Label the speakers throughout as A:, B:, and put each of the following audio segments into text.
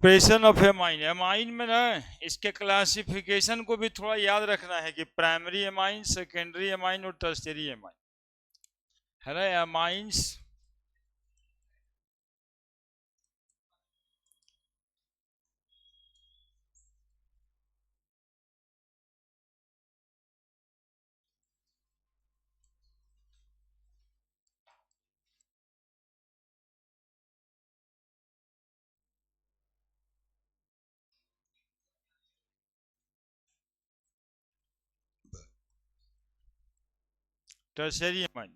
A: Preparation of amine. Amine में ना इसके क्लासिफिकेशन को भी थोड़ा याद रखना है कि प्राइमरी एमाइन, सेकेंडरी एमाइन और टर्शियरी एमाइन है ना। Amines tertiary amine.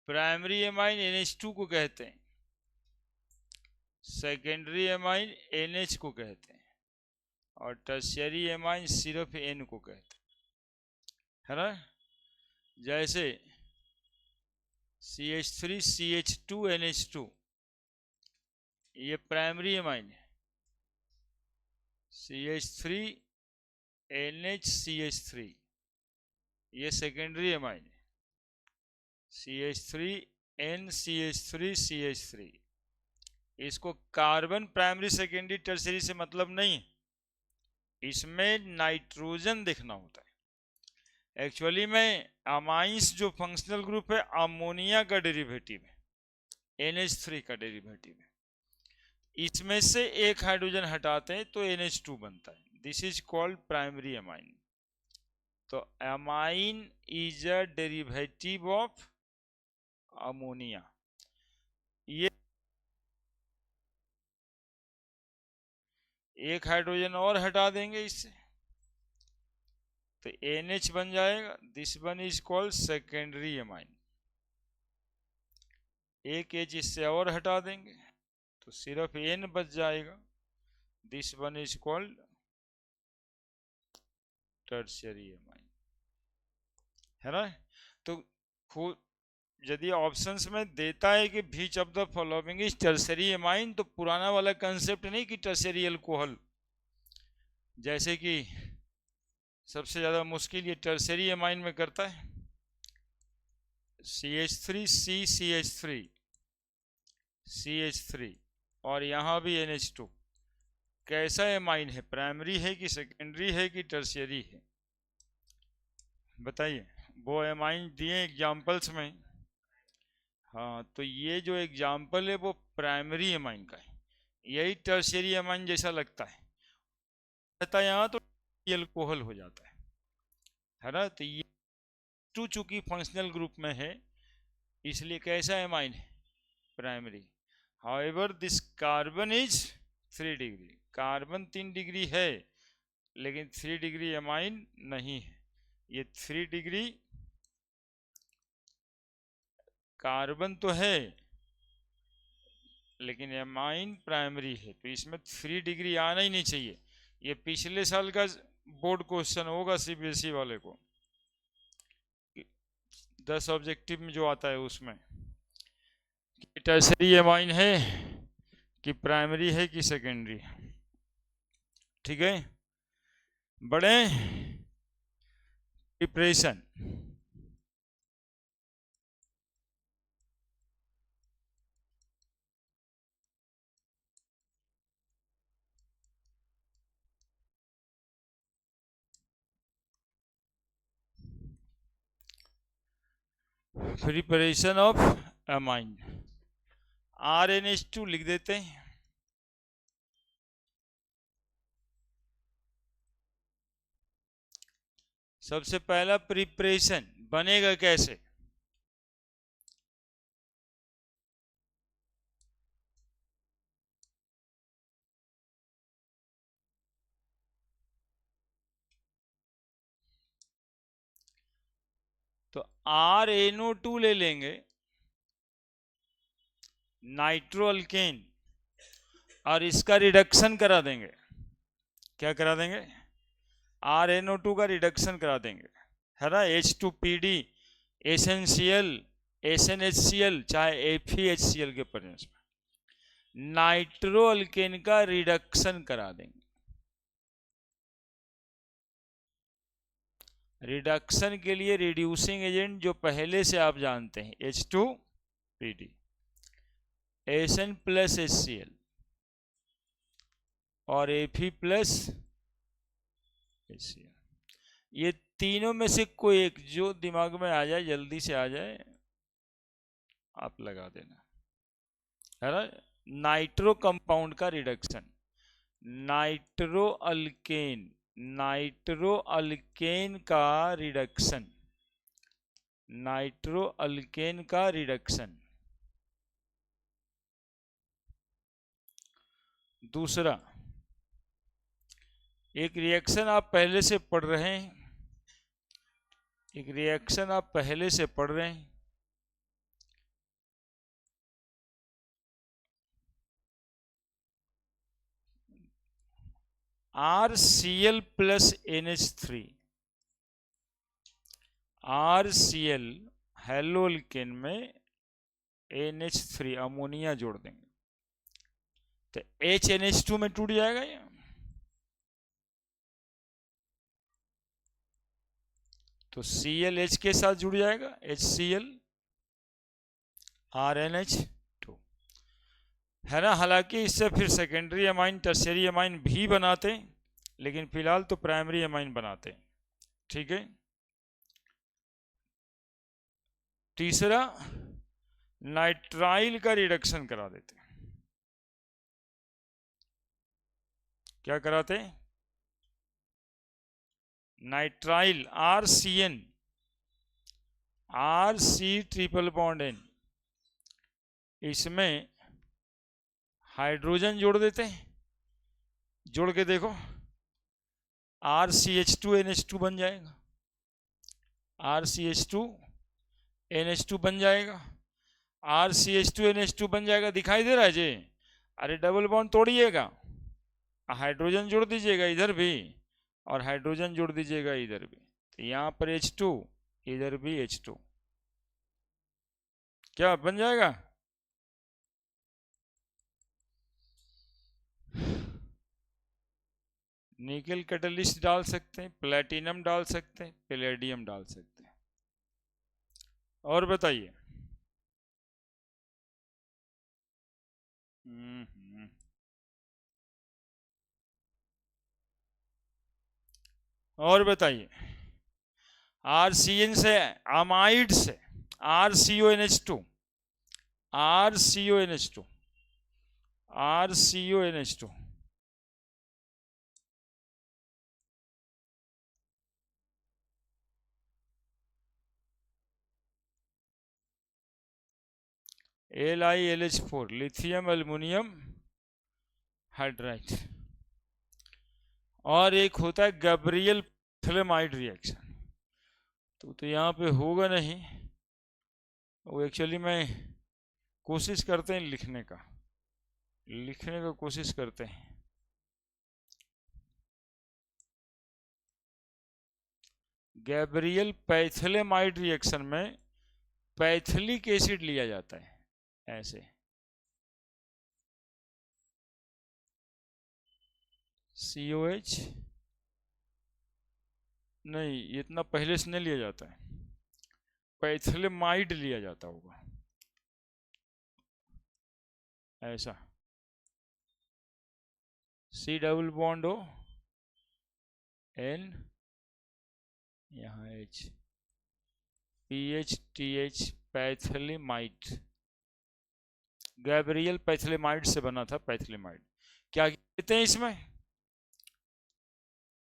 A: Primary amine NH2 को कहते हैं, सेकेंडरी एमाइन NH को कहते हैं और टर्शियरी एमाइन सिर्फ N को कहते हैं, है ना। जैसे CH3 CH2 NH2 ये प्राइमरी एमाइन है, CH3 NH CH3 ये सेकेंडरी एमाइन है, CH3 N CH3 CH3। इसको कार्बन प्राइमरी सेकेंडरी टर्शियरी से मतलब नहीं, इसमें नाइट्रोजन देखना होता है। एक्चुअली में अमाइंस जो फंक्शनल ग्रुप है अमोनिया का डेरिवेटिव है, NH3 का डेरिवेटिव है। इसमें से एक हाइड्रोजन हटाते हैं तो NH2 बनता है। This is called primary amine. तो amine is a derivative of ammonia. ये एक हाइड्रोजन और हटा देंगे इससे तो NH बन जाएगा। This one is called secondary amine. एक H इससे और हटा देंगे तो सिर्फ N बच जाएगा। This one is called tertiary amine, है ना। तो यदि ऑप्शंस में देता है कि which of the following is tertiary amine, तो पुराना वाला कंसेप्ट नहीं कि टर्शियरी अल्कोहल, जैसे कि सबसे ज्यादा मुश्किल ये टर्शियरी अमाइन में करता है। CH3 C CH3 CH3 और यहाँ भी NH2। कैसा एमाइन है, प्राइमरी है कि सेकेंडरी है कि टर्शियरी है, बताइए। वो एमाइन दिए एग्जाम्पल्स में। हाँ, तो ये जो एग्जाम्पल है वो प्राइमरी एमाइन का है, यही टर्शियरी एमाइन जैसा लगता है यहाँ तो अल्कोहल हो जाता है ना। तो ये टू चूंकि फंक्शनल ग्रुप में है इसलिए कैसा एमाइन है, primary. However this carbon is 3 degree, carbon 3 degree है लेकिन 3 डिग्री एमाइन नहीं है। ये 3 डिग्री कार्बन तो है लेकिन एमाइन प्राइमरी है, तो इसमें 3 डिग्री आना ही नहीं चाहिए। ये पिछले साल का बोर्ड क्वेश्चन होगा CBSE वाले को, 10 ऑब्जेक्टिव में जो आता है उसमें, टर्शियरी एमाइन है कि प्राइमरी है कि सेकेंडरी, ठीक है। बड़े preparation preparation of amine. RNH2 लिख देते हैं। सबसे पहला प्रिपरेशन बनेगा कैसे, तो RNO2 ले लेंगे, नाइट्रो अल्केन, और इसका रिडक्शन करा देंगे। क्या करा देंगे, RNO2 का रिडक्शन करा देंगे, है ना। H2PD एसेंशियल SnHCl चाहे FeHCl के प्रेजेंस में नाइट्रो अल्केन का रिडक्शन करा देंगे। रिडक्शन के लिए रिड्यूसिंग एजेंट जो पहले से आप जानते हैं H2PD, Sn plus HCl, और Fe प्लस HCl। ये तीनों में से कोई एक जो दिमाग में आ जाए, जल्दी से आ जाए, आप लगा देना, है ना। नाइट्रो कंपाउंड का reduction, nitro alkane, nitro alkane का रिडक्शन, नाइट्रो अल्केन का रिडक्शन। दूसरा, एक रिएक्शन आप पहले से पढ़ रहे हैं, एक रिएक्शन आप पहले से पढ़ रहे हैं, RCl plus NH3, RCl haloalkane में NH3 अमोनिया जोड़ देंगे तो HNH2 में टूट जाएगा ये, तो ClH के साथ जुड़ जाएगा, HCl RNH2, है ना। हालांकि इससे फिर सेकेंडरी अमाइन, टर्शियरी अमाइन भी बनाते, लेकिन फिलहाल तो प्राइमरी अमाइन बनाते, ठीक है। तीसरा, नाइट्राइल का रिडक्शन करा देते, क्या कराते, nitrile RCN, RC triple bond N, इसमें हाइड्रोजन जोड़ देते हैं, जोड़ के देखो RCH2NH2 बन जाएगा, RCH2NH2 बन जाएगा, RCH2NH2 बन जाएगा, दिखाई दे रहा है जी। अरे डबल बॉन्ड तोड़िएगा, हाइड्रोजन जोड़ दीजिएगा इधर भी, और हाइड्रोजन जोड़ दीजिएगा इधर भी, तो यहाँ पर H2, इधर भी H2, क्या बन जाएगा, निकल कैटलिस्ट डाल सकते हैं, प्लेटिनम डाल सकते हैं, पैलेडियम डाल सकते हैं। और बताइए। और बताइए, RCN से, अमाइड से RCONH2, RCONH2, RCONH2, LiLH4, lithium aluminium hydride. और एक होता है गैब्रियल फ्लेमाइड रिएक्शन, तो यहाँ पे होगा नहीं, वो एक्चुअली मैं कोशिश करते हैं लिखने का, लिखने का कोशिश करते हैं। गैब्रियल पैथिलेमाइड रिएक्शन में पैथिलिक एसिड लिया जाता है, ऐसे COH, नहीं इतना पहले से नहीं लिया जाता है, पैथिलेमाइड लिया जाता होगा, ऐसा C डबल बॉन्ड हो N, यहाँ H, PH पैथिलेमाइड, गैब्रियल पैथिलेमाइड से बना था पैथिलेमाइड। क्या कहते हैं इसमें,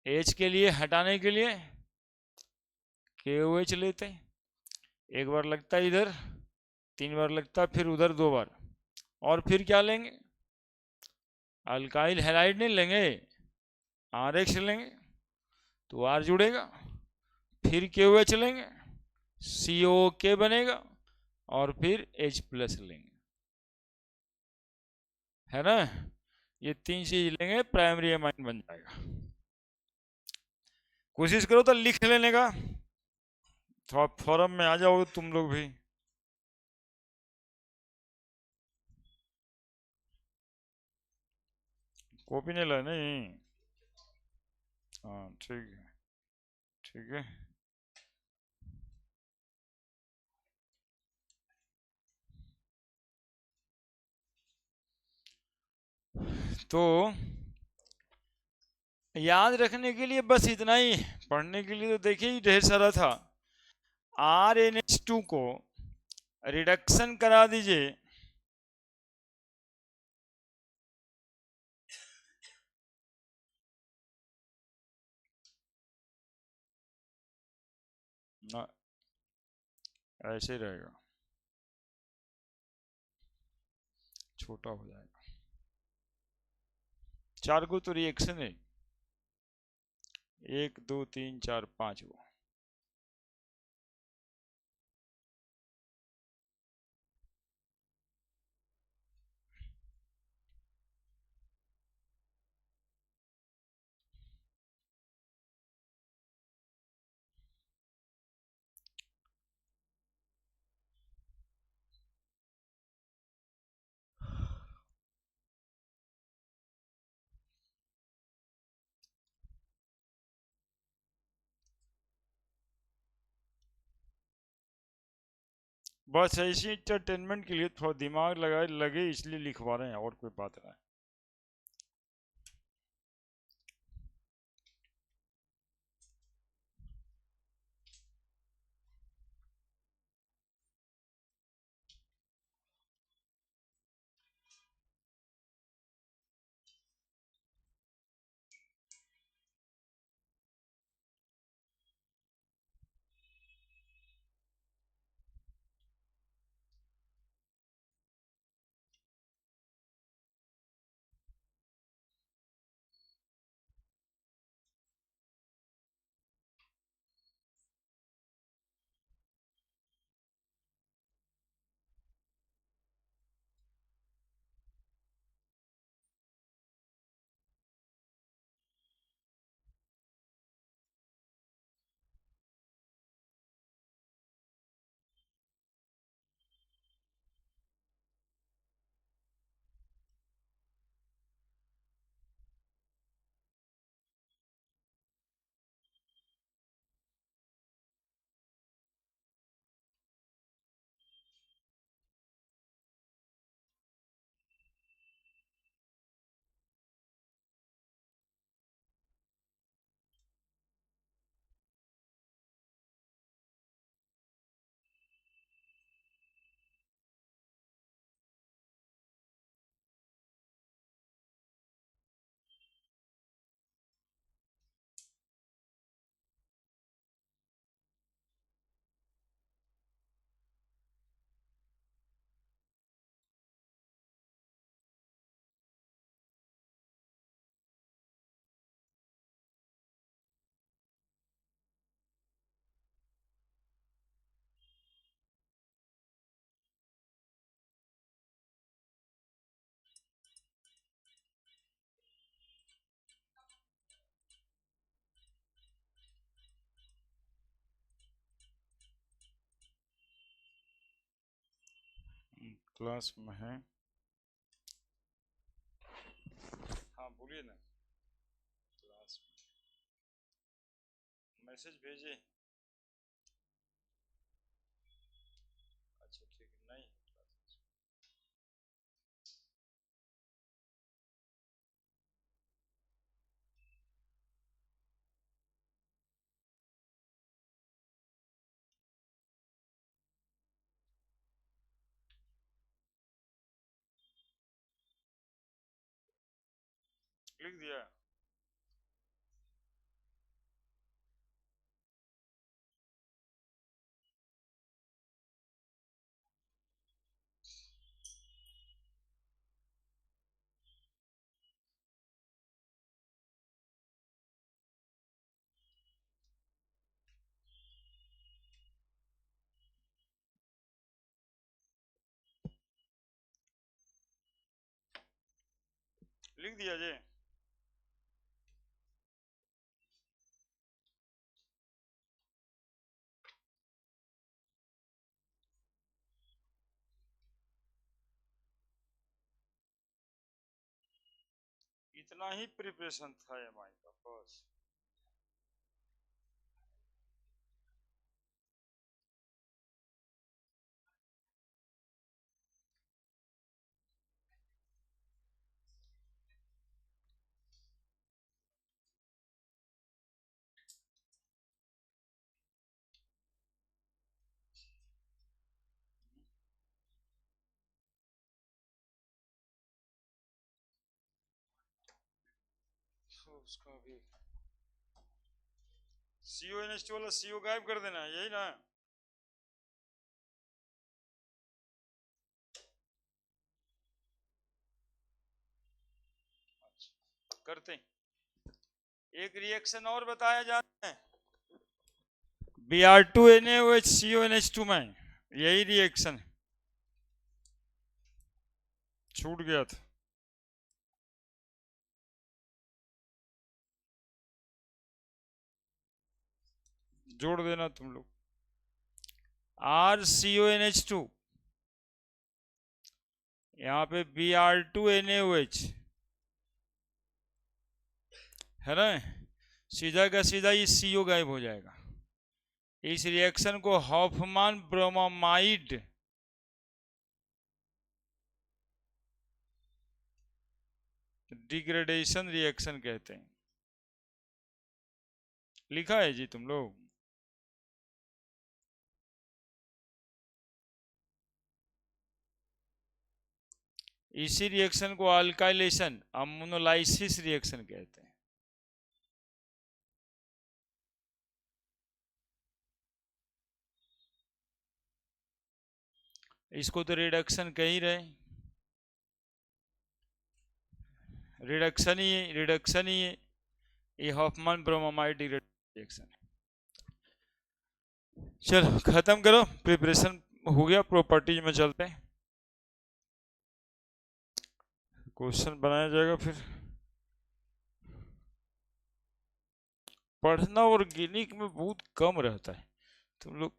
A: H के लिए हटाने के लिए KOH लेते हैं, एक बार लगता है इधर, 3 बार लगता है, फिर उधर 2 बार, और फिर क्या लेंगे, अल्काइल हैलाइड नहीं लेंगे, RH लेंगे, तो R जुड़ेगा, फिर KOH लेंगे, COK बनेगा, और फिर H प्लस लेंगे, है ना। ये 3 चीज लेंगे, प्राइमरी अमाइन बन जाएगा। कोशिश करो तो लिख लेने का, थोड़ा फॉरम में आ जाओ तुम लोग भी। कॉपी नहीं लाए, नहीं, हाँ ठीक है, ठीक है। तो याद रखने के लिए बस इतना ही, पढ़ने के लिए तो देखिए ही ढेर सारा था। RnH2 को रिडक्शन करा दीजिए, ना ऐसे रहेगा, छोटा हो जाएगा। चार को तो रिएक्शन है, 1 2 3 4 5 वो। बस ऐसी इंटरटेनमेंट के लिए थोड़ा दिमाग लगाए लगे इसलिए लिखवा रहे हैं, और कोई बात नहीं। क्लास में है, हाँ बोलिए ना। क्लास में मैसेज भेजे, अच्छा ठीक है, नहीं क्लास लिख दिया। लिख दिया जी। इतना ही प्रिपरेशन था MI का बस। तो उसका भी CONH2 वाला CO गायब कर देना, यही ना? अच्छा, करते हैं। एक रिएक्शन और बताया जाता है Br2NaOH CONH2 में, यही रिएक्शन छूट गया था। जोड़ देना तुम लोग। RCONH2, यहाँ पे Br2NaOH है ना, सीधा का सीधा ये CO गायब हो जाएगा। इस रिएक्शन को हॉफमान ब्रोमामाइड डिग्रेडेशन रिएक्शन कहते हैं। लिखा है जी तुम लोग? इसी रिएक्शन को अल्काइलेशन अम्मोनोलाइसिस रिएक्शन कहते हैं। इसको तो रिडक्शन कह ही रहे, रिडक्शन ही है ये हॉफमैन ब्रोमामाइड रिएक्शन। चलो खत्म करो, प्रिपरेशन हो गया, प्रॉपर्टीज में चलते हैं। क्वेश्चन बनाया जाएगा फिर। पढ़ना ऑर्गेनिक में बहुत कम रहता है तुम लोग।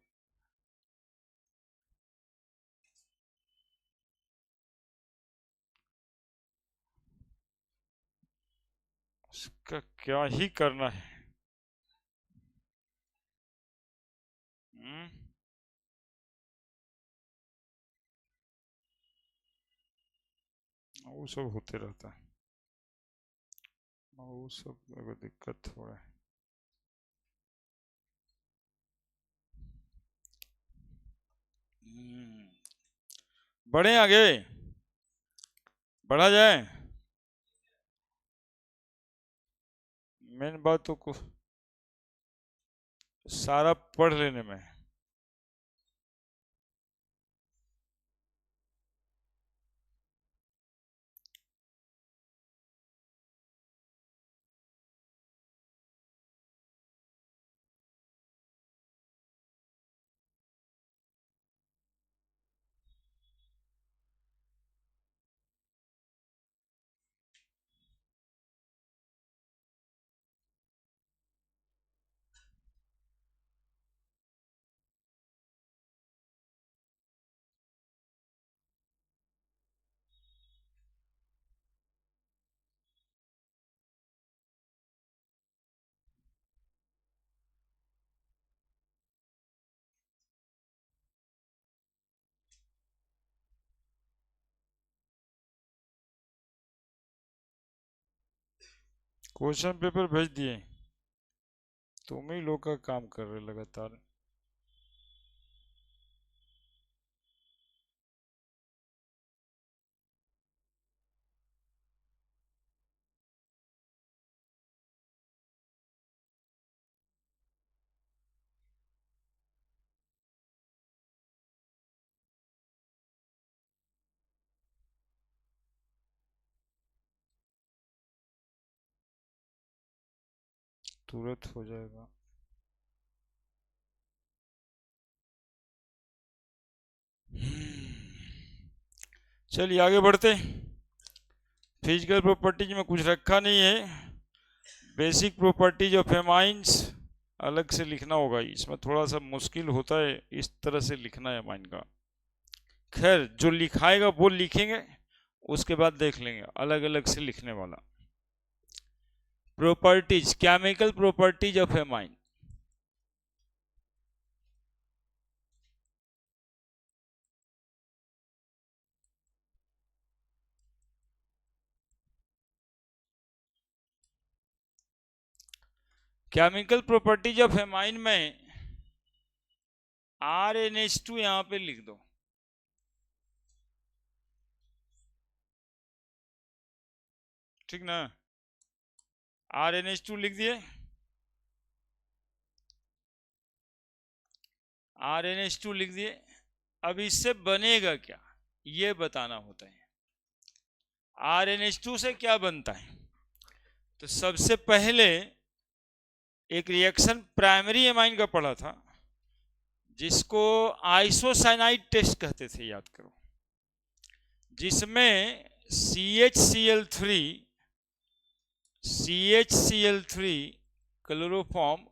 A: उसका क्या ही करना है। वो सब होते रहता है, वो सब अगर दिक्कत हो रहा है। बढ़े आगे, बढ़ा जाए। मेन बात तो को सारा पढ़ लेने में। क्वेश्चन पेपर भेज दिए, तुम ही लोग का काम कर रहे लगातार। तुरंत हो जाएगा। चलिए आगे बढ़ते। फिजिकल प्रॉपर्टीज में कुछ रखा नहीं है, बेसिक प्रॉपर्टीज ऑफ एमाइंस अलग से लिखना होगा। इसमें थोड़ा सा मुश्किल होता है, इस तरह से लिखना है एमाइन का। खैर जो लिखाएगा वो लिखेंगे, उसके बाद देख लेंगे अलग अलग से लिखने वाला। Properties, chemical properties of amine. Chemical properties of amine में RNH2 यहां पे लिख दो, ठीक ना? RNH2 लिख दिए, RNH2 लिख दिए। अब इससे बनेगा क्या ये बताना होता है। RNH2 से क्या बनता है? तो सबसे पहले एक रिएक्शन प्राइमरी एमाइन का पढ़ा था जिसको आइसोसाइनाइड टेस्ट कहते थे, याद करो, जिसमें CHCl3 क्लोरोफॉर्म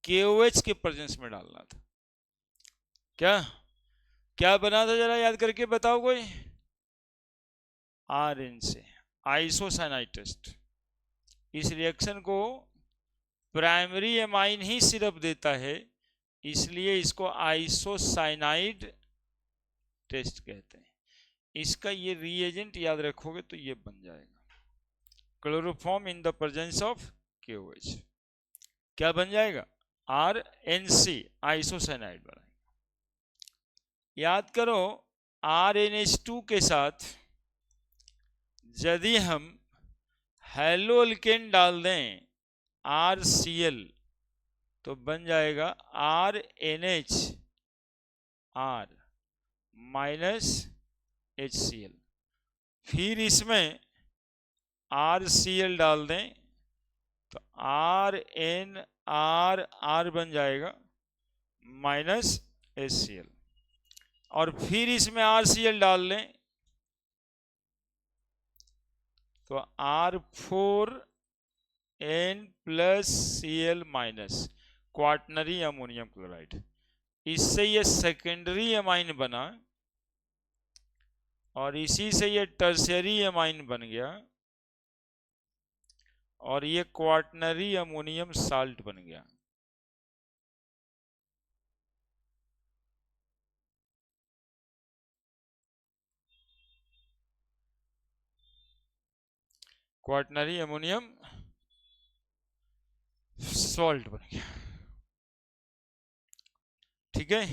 A: KOH के प्रेजेंस में डालना था। क्या क्या बना था जरा याद करके बताओ कोई। RN से आइसोसाइनाइड टेस्ट। इस रिएक्शन को प्राइमरी एमाइन ही सिर्फ देता है, इसलिए इसको आइसोसाइनाइड टेस्ट कहते हैं। इसका ये रिएजेंट याद रखोगे तो ये बन जाएगा chloroform in the presence of KOH। क्या बन जाएगा? RNC आइसोसाइनाइड बनाएगा। याद करो RNH2 के साथ यदि हम हैलोअल्केन डाल दें RCl तो बन जाएगा RNH R माइनस HCl। फिर इसमें RCl डाल दें तो RNR बन जाएगा माइनस HCl। और फिर इसमें RCl डाल लें तो R4N plus Cl minus quaternary ammonium chloride. इससे ये सेकेंडरी एमाइन बना और इसी से ये टर्शियरी एमाइन बन गया और ये क्वाटनरी अमोनियम साल्ट बन गया। क्वाटनरी अमोनियम सॉल्ट बन गया। ठीक है।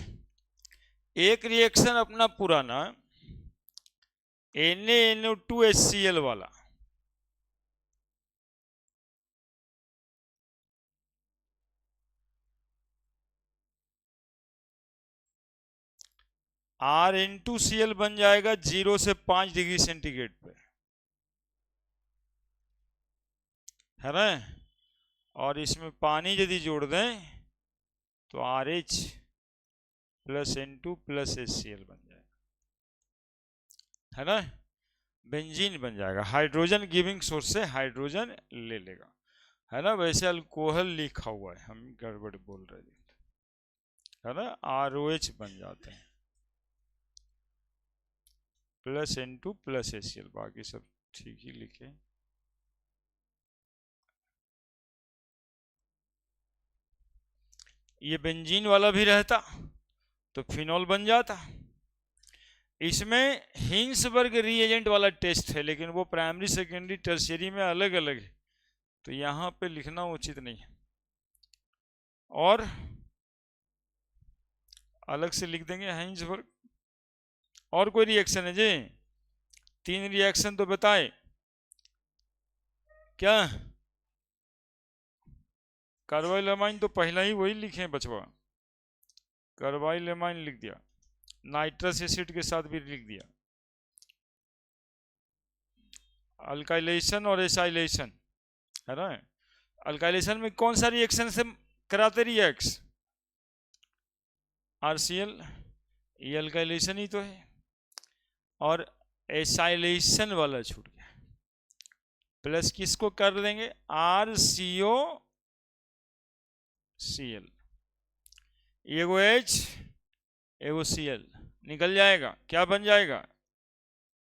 A: एक रिएक्शन अपना पुराना NaNO2HCl वाला, RN2Cl बन जाएगा 0 से 5 डिग्री सेंटीग्रेड पे, है ना। और इसमें पानी यदि जोड़ दें तो RH plus N2 plus HCl बन जाएगा, है ना। बेंजीन बन जाएगा, हाइड्रोजन गिविंग सोर्स से हाइड्रोजन ले लेगा, है ना। वैसे अल्कोहल लिखा हुआ है, हम गड़बड़ बोल रहे थे, है ना। ROH बन जाते हैं प्लस N2 प्लस HCl, बाकी सब ठीक ही लिखे। ये बेंजीन वाला भी रहता तो फिनॉल बन जाता। इसमें हिंसबर्ग रिएजेंट वाला टेस्ट है, लेकिन वो प्राइमरी सेकेंडरी टर्शियरी में अलग अलग है, तो यहाँ पे लिखना उचित नहीं है, और अलग से लिख देंगे हिंसबर्ग। और कोई रिएक्शन है जी? 3 रिएक्शन तो बताए। क्या कार्बाइलमाइन तो पहला ही वही लिखे हैं बचवा, कार्बाइलमाइन लिख दिया, नाइट्रस एसिड के साथ भी लिख दिया, अल्काइलेशन और एसाइलेशन, है ना। अल्काइलेशन में कौन सा रिएक्शन से कराते रिएक्ट्स? RCl, ये अल्काइलेशन ही तो है। और एसाइलेशन वाला छूट गया, प्लस किसको कर देंगे? RCOCl, एगो H एगो Cl निकल जाएगा, क्या बन जाएगा?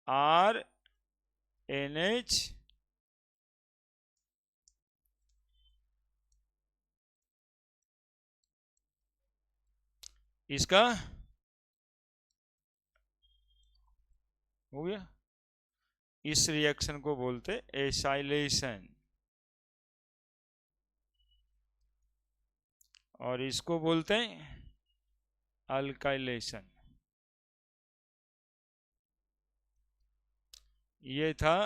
A: RNH इसका हो गया। इस रिएक्शन को बोलते एसाइलेशन और इसको बोलते हैं अल्काइलेशन। ये था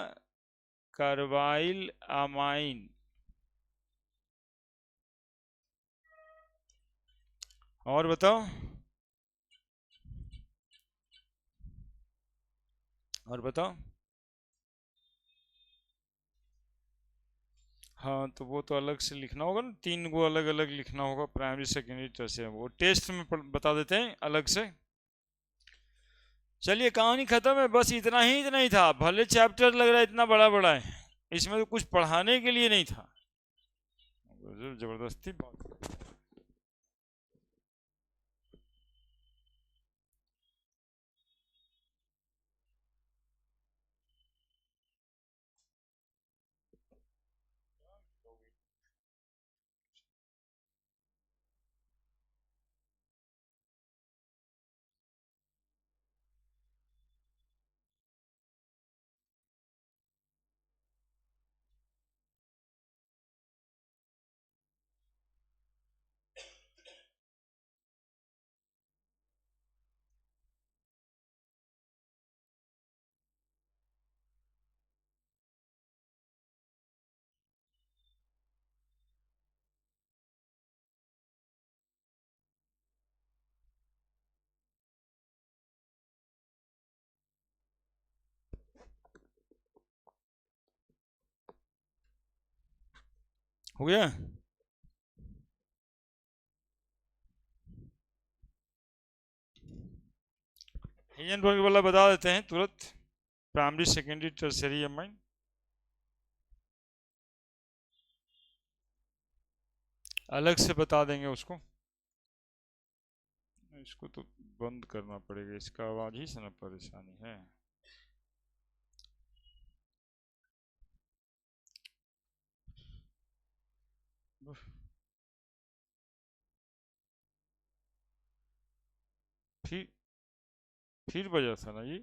A: कार्बाइल अमाइन और बताओ, और बताओ। हाँ तो वो तो अलग से लिखना होगा ना, 3 को अलग अलग लिखना होगा, प्राइमरी सेकेंडरी टर्शियरी, वो टेस्ट में बता देते हैं अलग से। चलिए कहानी खत्म है, बस इतना ही था। भले चैप्टर लग रहा है इतना बड़ा बड़ा है, इसमें तो कुछ पढ़ाने के लिए नहीं था, जबरदस्ती बात। हो गया। हिजनबर्ग वाला बता देते हैं तुरंत, प्राइमरी सेकेंडरी टर्शियरी एमाइन। अलग से बता देंगे उसको, इसको तो बंद करना पड़ेगा, इसका आवाज ही से ना परेशानी है। फिर फिर बजा था ना ये।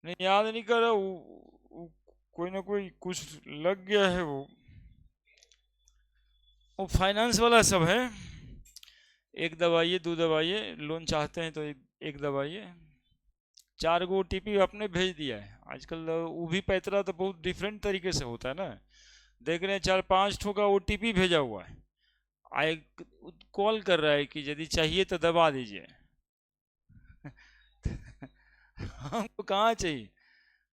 A: नहीं याद नहीं कर रहा, कोई ना कोई कुछ लग गया है वो फाइनेंस वाला सब है। एक दबाइए, 2 दबाइए, लोन चाहते हैं तो एक दबाइए। 4 गो OTP आपने भेज दिया है। आजकल वो भी पैतरा तो बहुत डिफरेंट तरीके से होता है ना, देख रहे हैं 4-5 ठो का OTP भेजा हुआ है, आए कॉल कर रहा है कि यदि चाहिए तो दबा दीजिए। हमको कहाँ चाहिए,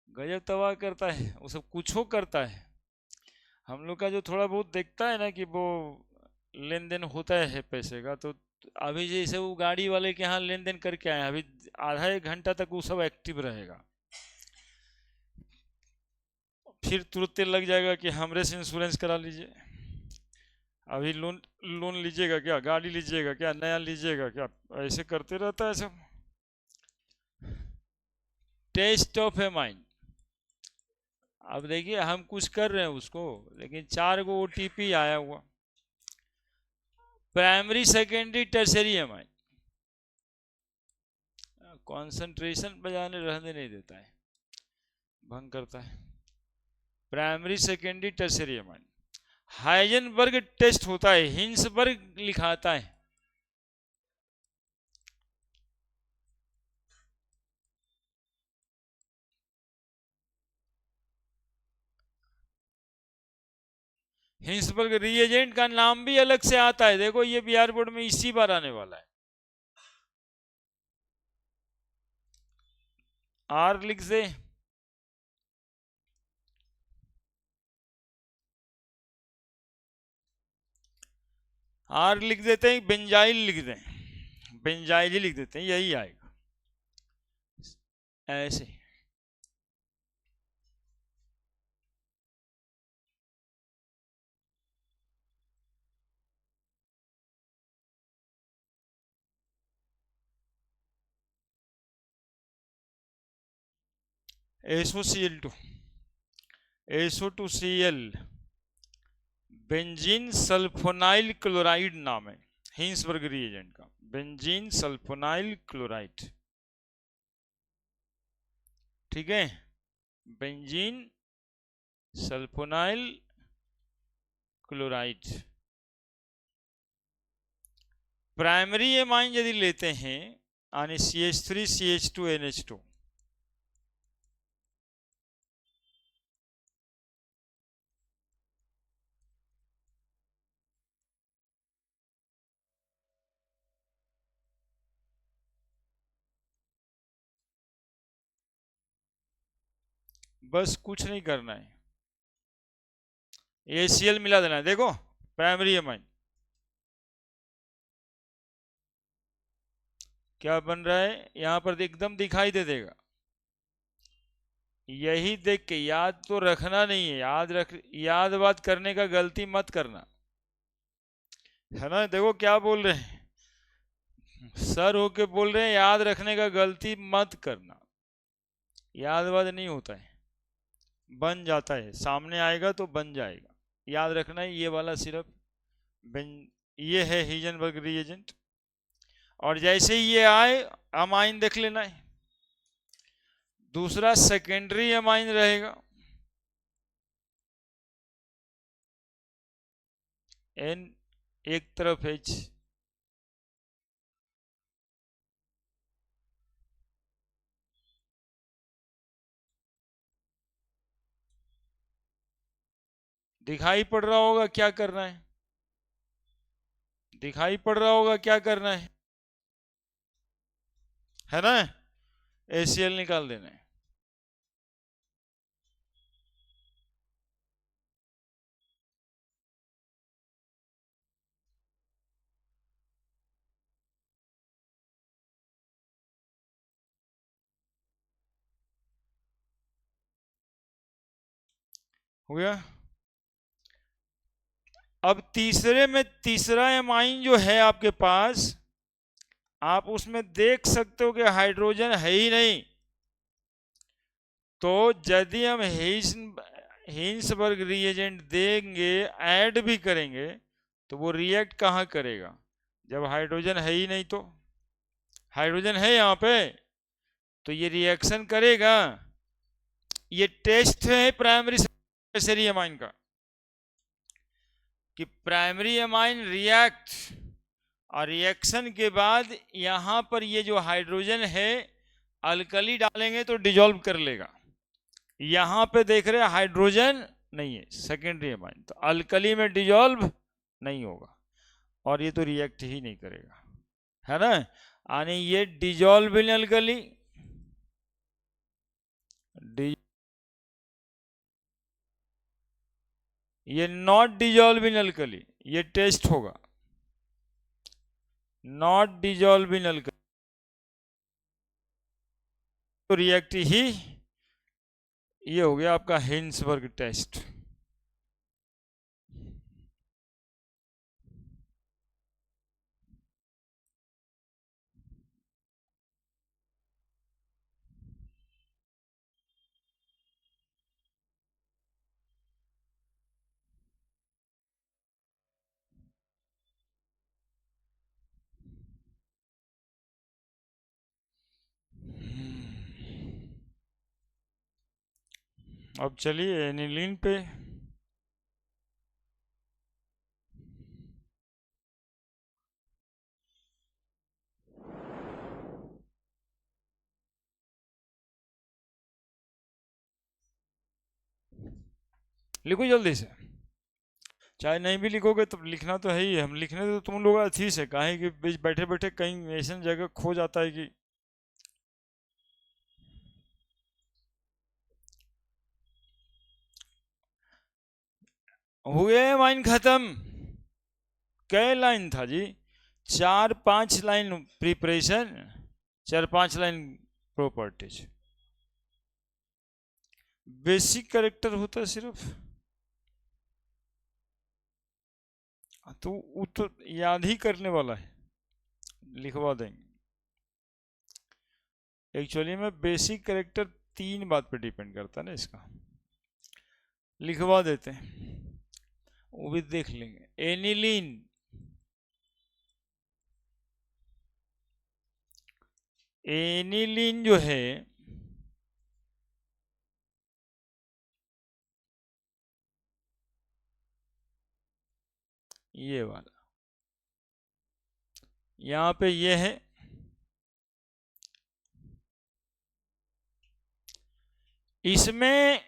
A: गजब तबाह करता है वो सब, कुछ हो करता है। हम लोग का जो थोड़ा बहुत देखता है ना कि वो लेन देन होता है पैसे का, तो अभी जैसे वो गाड़ी वाले के यहाँ लेन देन करके आए, अभी आधा 1 घंटा तक वो सब एक्टिव रहेगा, फिर तुरंत लग जाएगा कि हमरे से इंश्योरेंस करा लीजिए। अभी लोन लोन लीजिएगा क्या, गाड़ी लीजिएगा क्या, नया लीजिएगा क्या, ऐसे करते रहता है सब। Test of a mind. अब देखिए हम कुछ कर रहे हैं उसको, लेकिन 4 गो OTP आया हुआ, प्राइमरी सेकेंडरी टर्सरी है माइंड, कंसंट्रेशन बजाने रहने नहीं देता है, भंग करता है। प्राइमरी सेकेंडरी टर्सरी है माइंड, हाइजेनबर्ग टेस्ट होता है, हिंसबर्ग लिखाता है। हिंसबर्ग रिएजेंट का नाम भी अलग से आता है, देखो ये बिहार बोर्ड में इसी बार आने वाला है। R लिख दे, R लिख देते हैं, बेंजाइल लिख दें, बेंजाइल ही लिख देते हैं, यही आएगा ऐसे। SOCl2, SO2Cl, benzene sulphonyl chloride नाम है हिंसबर्ग रिएजेंट का, बेंजीन सल्फोनाइल क्लोराइड। ठीक है, benzene sulphonyl chloride. Primary amine यदि लेते हैं यानी CH3CH2NH2, बस कुछ नहीं करना है, ACl मिला देना है। देखो प्राइमरी एमाइन क्या बन रहा है यहां पर, एकदम दिखाई दे देगा। यही देख के याद तो रखना नहीं है, याद बात करने का गलती मत करना, है ना। देखो क्या बोल रहे हैं, सर होके बोल रहे हैं याद रखने का गलती मत करना। याद वाद नहीं होता है, बन जाता है, सामने आएगा तो बन जाएगा। याद रखना है ये वाला सिर्फ ये है हिजनबर्ग रिएजेंट, और जैसे ही ये आए अमाइन देख लेना है। दूसरा सेकेंडरी अमाइन रहेगा, N एक तरफ H, दिखाई पड़ रहा होगा क्या करना है, दिखाई पड़ रहा होगा क्या करना है ना। ACl निकाल देना है। हो गया। अब तीसरे में तीसरा एमाइन जो है आपके पास, आप उसमें देख सकते हो कि हाइड्रोजन है ही नहीं। तो यदि हम हिंसबर्ग रिएजेंट देंगे, ऐड भी करेंगे, तो वो रिएक्ट कहाँ करेगा जब हाइड्रोजन है ही नहीं। तो हाइड्रोजन है यहाँ पे तो ये रिएक्शन करेगा। ये टेस्ट है प्राइमरी सेकेंडरी अमाइन का, कि प्राइमरी अमाइन रिएक्ट, और रिएक्शन के बाद यहां पर ये जो हाइड्रोजन है अल्कली डालेंगे तो डिजोल्व कर लेगा। यहां पे देख रहे हैं हाइड्रोजन नहीं है, सेकेंडरी अमाइन, तो अल्कली में डिजोल्व नहीं होगा और ये तो रिएक्ट ही नहीं करेगा, है ना। यानी ये डिजोल्व इन अल्कली, ये नॉट डिजोल्व इन अल्कली, ये टेस्ट होगा नॉट डिजोल्व इन अल्कली, तो रिएक्ट ही, ये हो गया आपका हिंसबर्ग टेस्ट। अब चलिए एनिलीन पे। लिखो जल्दी से, चाहे नहीं भी लिखोगे तो लिखना तो है ही है। हम लिखने तो तुम लोग अच्छी से कहें कि बीच बैठे बैठे कहीं ऐसी जगह खो जाता है कि हुए माइन खत्म। कै लाइन था जी, 4-5 line preparation, 4-5 line properties, basic character होता है सिर्फ, तो वो तो याद ही करने वाला है, लिखवा देंगे। एक्चुअली में बेसिक कैरेक्टर 3 बात पे डिपेंड करता है ना, इसका लिखवा देते हैं, वो भी देख लेंगे। एनिलीन, एनिलीन जो है ये वाला, यहां पे ये है, इसमें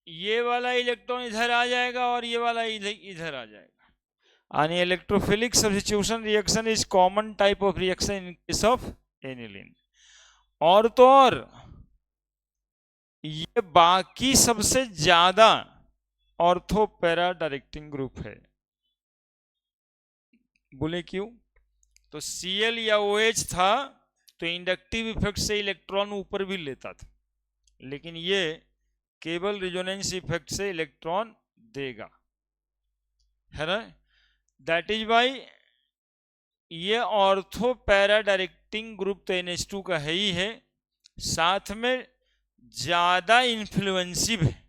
A: ये वाला इलेक्ट्रॉन इधर आ जाएगा और ये वाला इधर आ जाएगा। यानी electrophilic substitution reaction is common type of reaction in case of aniline. और तो और ये बाकी सबसे ज्यादा ऑर्थो पैरा डायरेक्टिंग ग्रुप है। बोले क्यों? तो Cl या OH था तो इंडक्टिव इफेक्ट से इलेक्ट्रॉन ऊपर भी लेता था, लेकिन ये केवल रिजोनेंस इफेक्ट से इलेक्ट्रॉन देगा, है ना। दैट इज वाई ये ऑर्थो पैरा डायरेक्टिंग ग्रुप तो NH2 का है ही है, साथ में ज्यादा इन्फ्लुएंसिव है,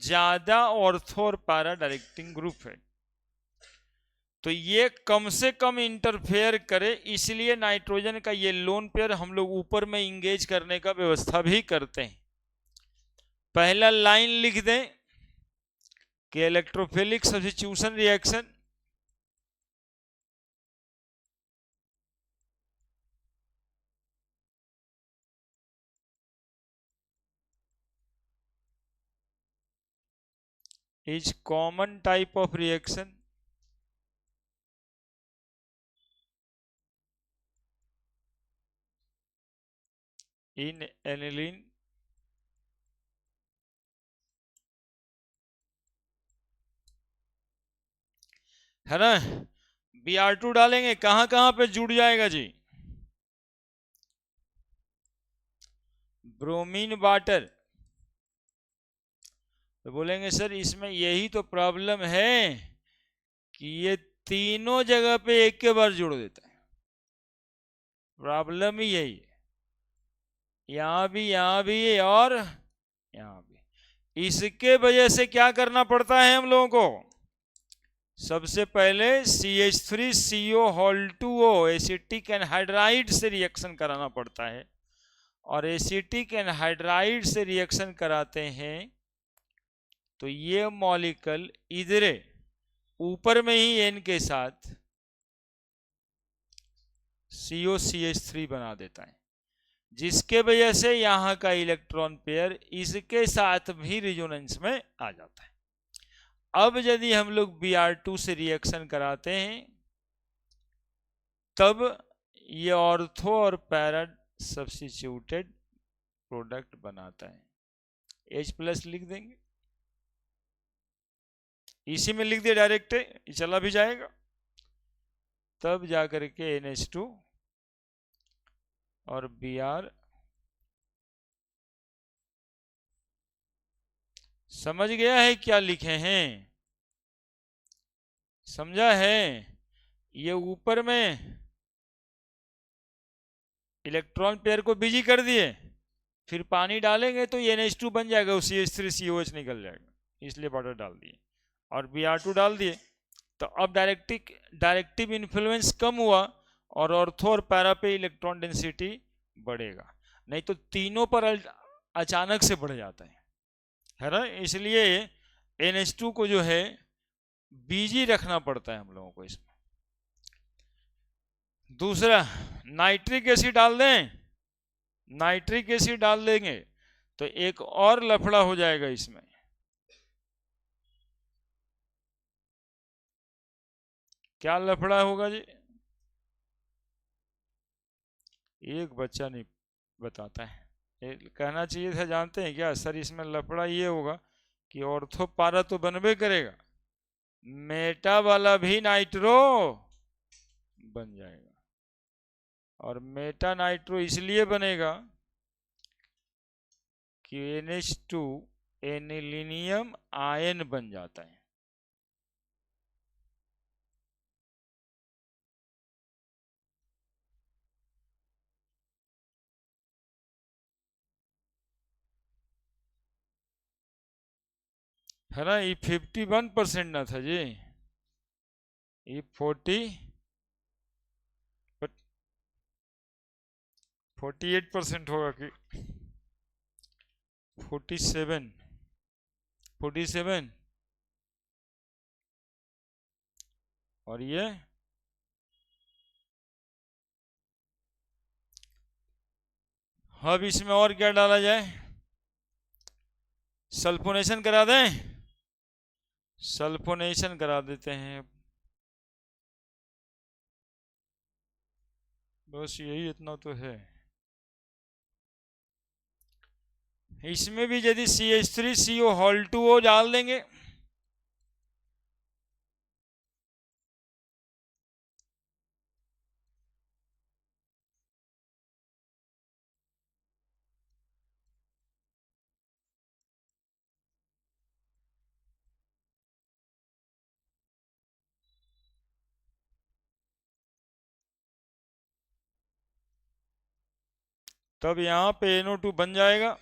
A: ज्यादा ऑर्थो और पैरा डायरेक्टिंग ग्रुप है। तो ये कम से कम इंटरफेयर करे, इसलिए नाइट्रोजन का ये लोन पेयर हम लोग ऊपर में इंगेज करने का व्यवस्था भी करते हैं। पहला लाइन लिख दें कि electrophilic substitution reaction is common type of reaction in aniline है ना। Br2 डालेंगे, कहां कहां पे जुड़ जाएगा जी? Bromine water. तो बोलेंगे सर इसमें यही तो प्रॉब्लम है कि ये तीनों जगह पे एक के बार जोड़ देता है। प्रॉब्लम ही यही है, यहां भी और यहां भी। इसके वजह से क्या करना पड़ता है हम लोगों को? सबसे पहले CH3CO2O एसिटिक एनहाइड्राइड से रिएक्शन कराना पड़ता है, और एसिटिक एनहाइड्राइड से रिएक्शन कराते हैं तो ये मॉलिक्यूल इधर ऊपर में ही N के साथ COCH3 बना देता है, जिसके वजह से यहां का इलेक्ट्रॉन पेयर इसके साथ भी रिजोनेंस में आ जाता है। अब यदि हम लोग Br2 से रिएक्शन कराते हैं तब ये ऑर्थो और पैरा सब्स्टिट्यूटेड प्रोडक्ट बनाता है। H+ लिख देंगे, इसी में लिख दिया डायरेक्ट, चला भी जाएगा। तब जाकर के NH2 और Br समझ गया है क्या लिखे हैं? समझा है? ये ऊपर में इलेक्ट्रॉन पेयर को बिजी कर दिए, फिर पानी डालेंगे तो NH2 बन जाएगा, CH3COH निकल जाएगा, इसलिए वाटर डाल दिए, और Br2 डाल दिए। तो अब डायरेक्टिव इन्फ्लुएंस कम हुआ और ऑर्थो और पैरा पे इलेक्ट्रॉन डेंसिटी बढ़ेगा, नहीं तो तीनों पर अचानक से बढ़ जाता है ना। इसलिए NH2 को जो है बिजी रखना पड़ता है हम लोगों को इसमें। दूसरा, नाइट्रिक एसिड डाल दें, नाइट्रिक एसिड डाल देंगे तो एक और लफड़ा हो जाएगा इसमें। क्या लफड़ा होगा जी? एक बच्चा नहीं बताता है, कहना चाहिए था, जानते हैं क्या सर? इसमें लफड़ा ये होगा कि ऑर्थो पारा तो बनबे करेगा, मेटा वाला भी नाइट्रो बन जाएगा, और मेटा नाइट्रो इसलिए बनेगा कि NH2 एनिलीनियम आयन बन जाता है। है ना, ये 51% ना था जी, ये 48% होगा कि 47 और ये अब इसमें और क्या डाला जाए? सल्फोनेशन करा दें, सल्फोनेशन करा देते हैं, बस यही इतना तो है। इसमें भी यदि CH3CO2O डाल देंगे तब यहाँ पे NO2 बन जाएगा।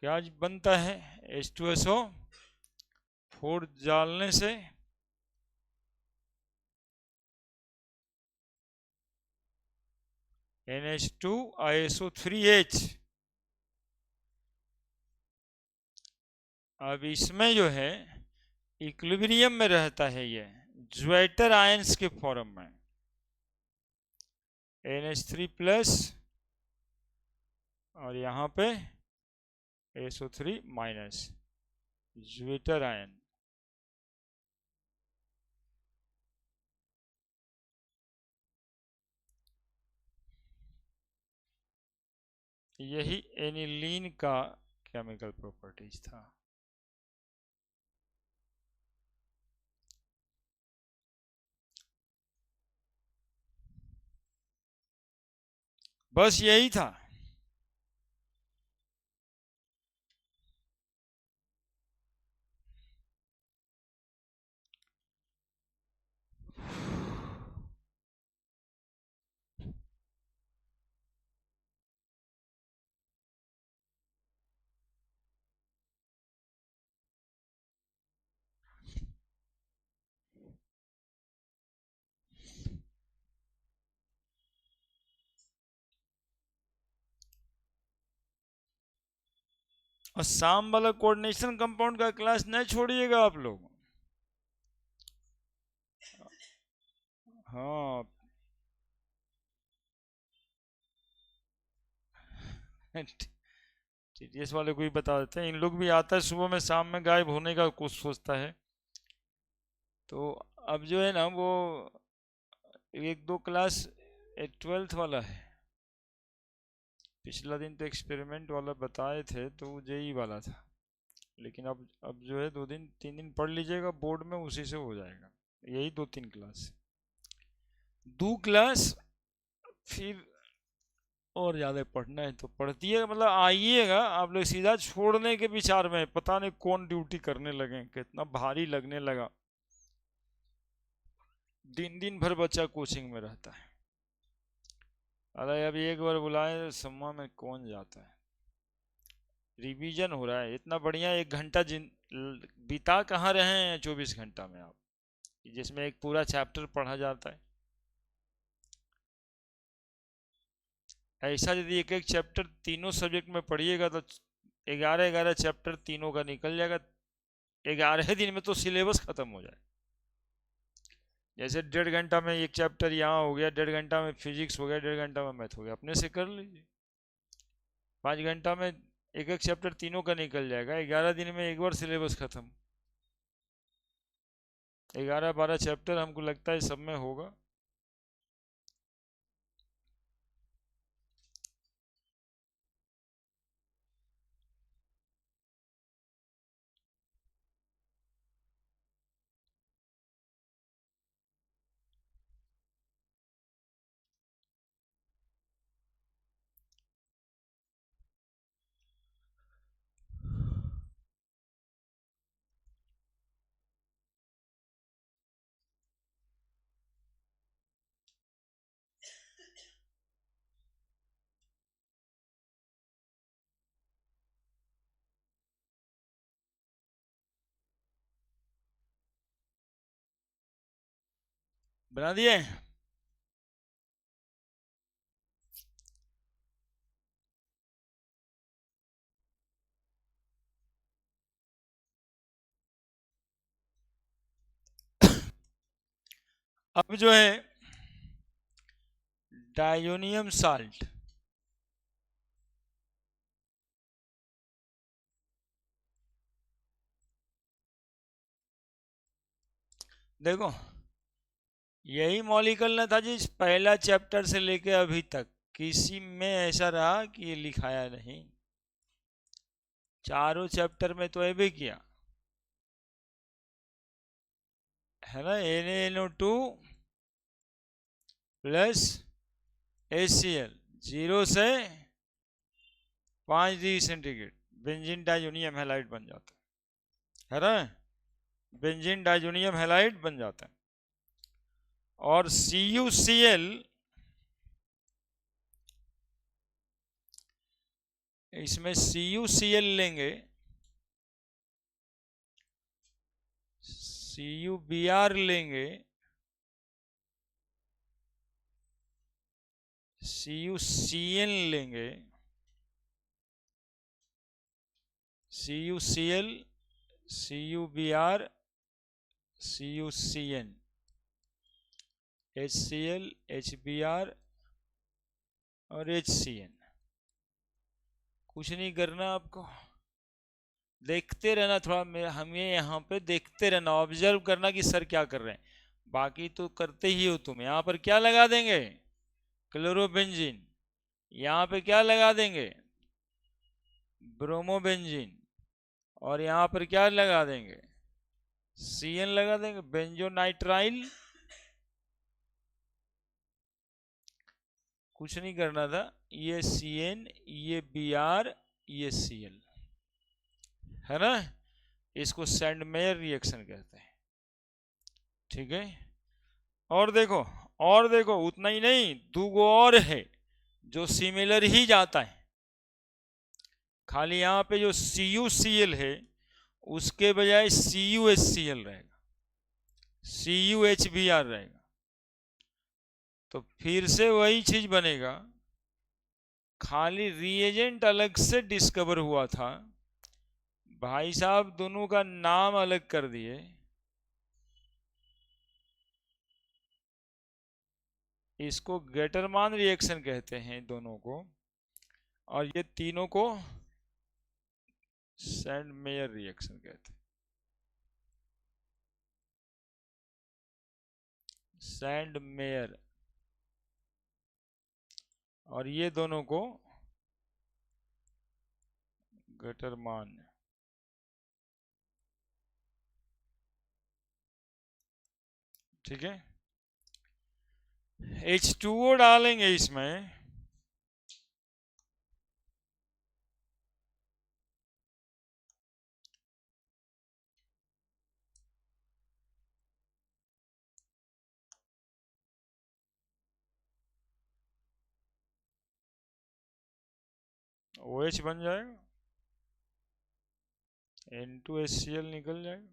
A: क्या बनता है H2SO4 डालने से NH2ISO3H। अब इसमें जो है इक्विलिब्रियम में रहता है ये ज्वेटर आयंस के फॉर्म में NH3+ और यहाँ पे SO3- ज्वेटर आयन। यही एनिलीन का केमिकल प्रॉपर्टीज था। बस यही था। और शाम वाला कोऑर्डिनेशन कंपाउंड का क्लास नहीं छोड़िएगा आप लोग। हाँ TTS वाले को ही बता देते हैं। इन लोग भी आता है सुबह में, शाम में गायब होने का कुछ सोचता है। तो अब जो है ना वो एक दो क्लास 12th वाला है। पिछला दिन तो एक्सपेरिमेंट वाला बताए थे तो वो JEE वाला था, लेकिन अब जो है 2 दिन 3 दिन पढ़ लीजिएगा, बोर्ड में उसी से हो जाएगा। यही 2-3 क्लास, 2 क्लास फिर और ज़्यादा पढ़ना है तो पढ़ती मतलब आइएगा। आप लोग सीधा छोड़ने के विचार में, पता नहीं कौन ड्यूटी करने लगे, कितना भारी लगने लगा। दिन दिन भर बच्चा कोचिंग में रहता है। अरे अभी एक बार बुलाए तो सम्मा में कौन जाता है। रिवीजन हो रहा है इतना बढ़िया, 1 घंटा बिता कहाँ रहे हैं 24 घंटा में आप, जिसमें एक पूरा चैप्टर पढ़ा जाता है। ऐसा यदि एक एक चैप्टर तीनों सब्जेक्ट में पढ़िएगा तो 11-11 चैप्टर तीनों का निकल जाएगा। 11 दिन में तो सिलेबस खत्म हो जाए। जैसे 1.5 घंटा में एक चैप्टर यहाँ हो गया, 1.5 घंटा में फिजिक्स हो गया, 1.5 घंटा में मैथ हो गया, अपने से कर लीजिए। 5 घंटा में एक एक चैप्टर तीनों का निकल जाएगा। 11 दिन में एक बार सिलेबस खत्म। 11-12 चैप्टर हमको लगता है सब में होगा। बना दिए। अब जो है डायोनियम साल्ट, देखो यही मॉलिक्यूल था जी, पहला चैप्टर से लेके अभी तक किसी में ऐसा रहा कि ये लिखाया नहीं। चारों चैप्टर में तो ये भी किया है ना, NaNO2 प्लस HCl 0 से 5 degree centigrade benzene diazonium halide बन जाता है ना, बेंजीन डाइजोनियम हैलाइड बन जाता है। और CuCl, इसमें CuCl लेंगे, CuBr लेंगे, CuCN लेंगे, CuCl, CuBr, CuCN, HCl, HBr और HCN। कुछ नहीं करना आपको, देखते रहना थोड़ा, हमें यहाँ पे देखते रहना, ऑब्जर्व करना कि सर क्या कर रहे हैं, बाकी तो करते ही हो तुम। यहाँ पर क्या लगा देंगे, क्लोरोबेंजीन, यहाँ पे क्या लगा देंगे, ब्रोमोबेंजीन, और यहाँ पर क्या लगा देंगे, CN लगा देंगे, बेंजोनाइट्राइल। कुछ नहीं करना था, ये CN, ये Br, ये Cl, है ना, इसको सैंडमेयर रिएक्शन कहते हैं। ठीक है, और देखो, और देखो, उतना ही नहीं, दो गो और है जो सिमिलर ही जाता है, खाली यहाँ पे जो CuCl है उसके बजाय CuHCl रहेगा, CuHBr रहेगा, तो फिर से वही चीज बनेगा, खाली रिएजेंट अलग से डिस्कवर हुआ था, भाई साहब दोनों का नाम अलग कर दिए। इसको गेटरमान रिएक्शन कहते हैं दोनों को, और ये तीनों को सैंडमेयर रिएक्शन कहते हैं, सैंडमेयर, और ये दोनों को गेटरमान। ठीक है, H2O डालेंगे इसमें, OH बन जाएगा, N2HCl निकल जाएगा।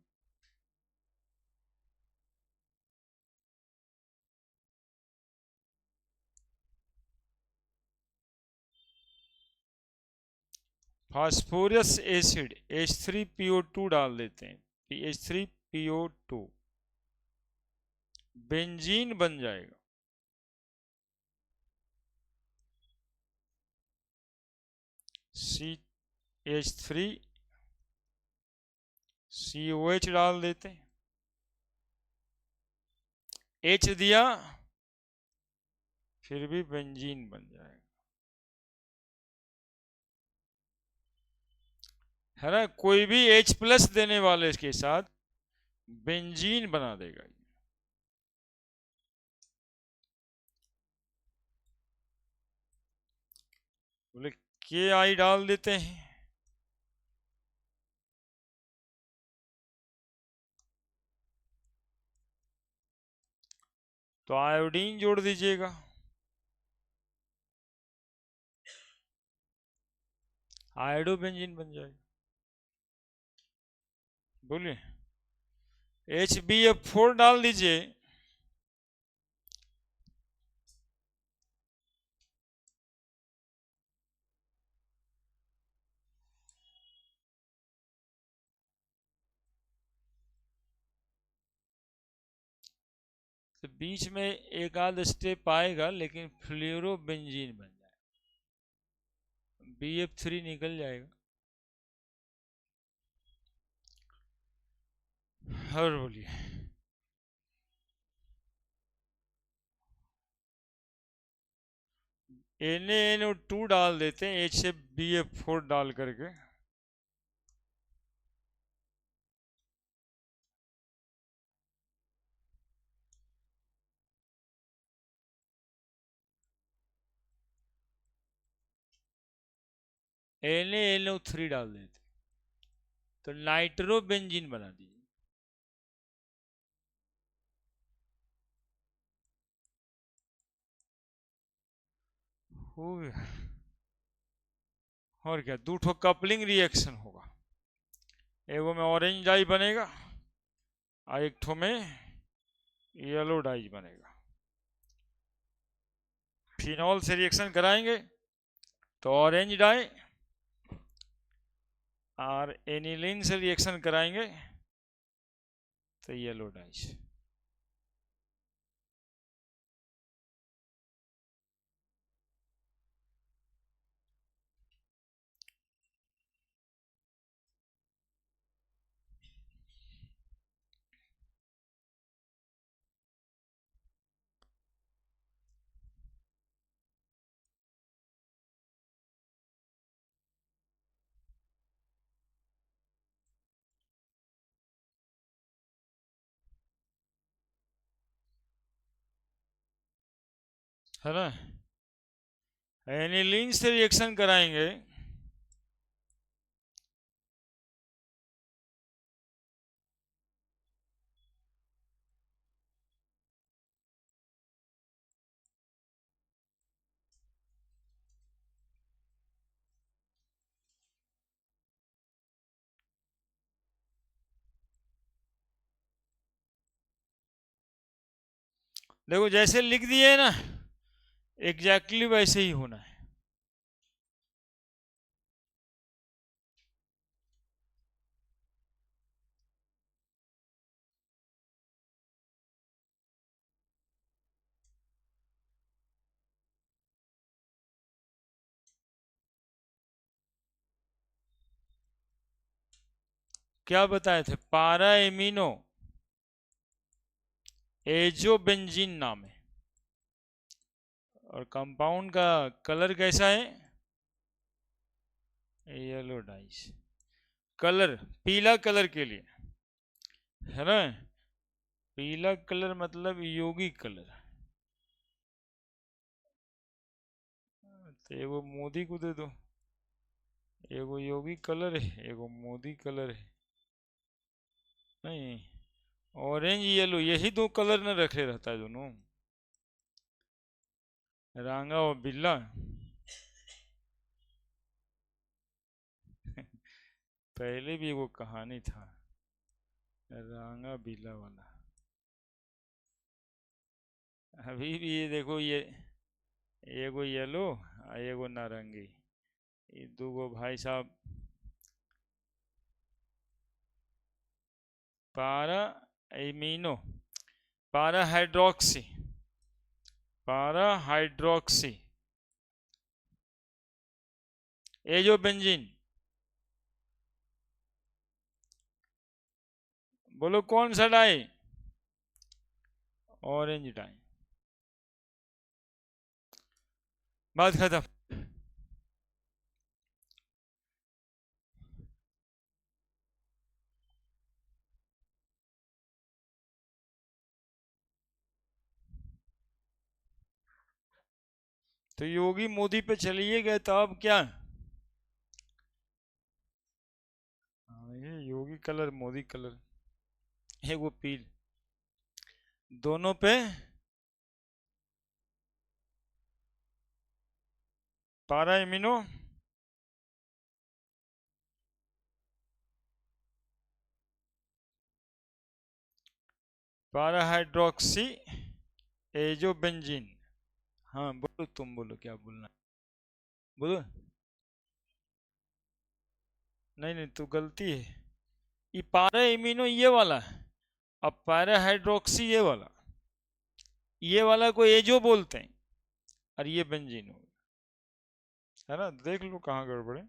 A: फास्फोरस एसिड H3PO2 डाल देते हैं, H3PO2, बेंजीन बन जाएगा। CH3 COH डाल देते हैं, H दिया फिर भी बेंजीन बन जाएगा, है ना, कोई भी H+ देने वाले के साथ बेंजीन बना देगा। बोले KI डाल देते हैं, तो आयोडीन जोड़ दीजिएगा, आयोडो बेंजीन बन जाएगा। बोलिए HbF4 डाल दीजिए, तो बीच में एक आध स्टेप आएगा, लेकिन फ्लोरोबेंजीन बन जाएगा, BF3 निकल जाएगा। और बोलिए, NaNO2 डाल देते हैं HF BF4 डाल करके। NaNO3 डाल देते तो नाइट्रोबेंजीन बना दीजिए। हो गया। और क्या, दो ठो कपलिंग रिएक्शन होगा, एगो में ऑरेंज डाई बनेगा और एक ठो में येलो डाई बनेगा। फिनॉल से रिएक्शन कराएंगे तो ऑरेंज डाई, और एनिलीन से रिएक्शन कराएंगे तो येलो डाई। है ना, एनिलीन से रिएक्शन कराएंगे देखो जैसे लिख दिए ना, एग्जैक्टली वैसे ही होना है। क्या बताए थे, पारा एमिनो एजोबेंजीन नाम है, और कंपाउंड का कलर कैसा है, येलो डाइस। कलर पीला कलर के लिए, है ना, पीला कलर मतलब यौगिक कलर। तो एगो मोदी को दे दो, एगो यौगिक कलर है, एगो मोदी कलर है। नहीं, ऑरेंज येलो यही दो कलर न रखे रहता है दोनों, रांगा और बिल्ला। पहले भी वो कहानी था, रांगा बिल्ला वाला। अभी भी ये देखो, ये एगो येलो और एगो नारंगी, ये दो गो भाई साहब पारा एमिनो, पारा हाइड्रोक्सी, पारा हाइड्रोक्सी एजोबेंजीन। बोलो कौन सा डाई, ऑरेंज डाई। बात खत्म। तो योगी मोदी पे चलिए गए तो अब क्या, ये योगी कलर मोदी कलर, है वो पील, दोनों पे पारा एमिनो पारा हाइड्रोक्सी एजोबेंजीन। हाँ बोलो, तुम बोलो क्या बोलना है? बोलो। नहीं नहीं, तो गलती है, ये पारा एमिनो ये वाला है, अब पारा हाइड्रोक्सी ये वाला। ये वाला को एजो बोलते हैं और ये बेंजीन हो गया, है ना। देख लो कहाँ गड़बड़ है,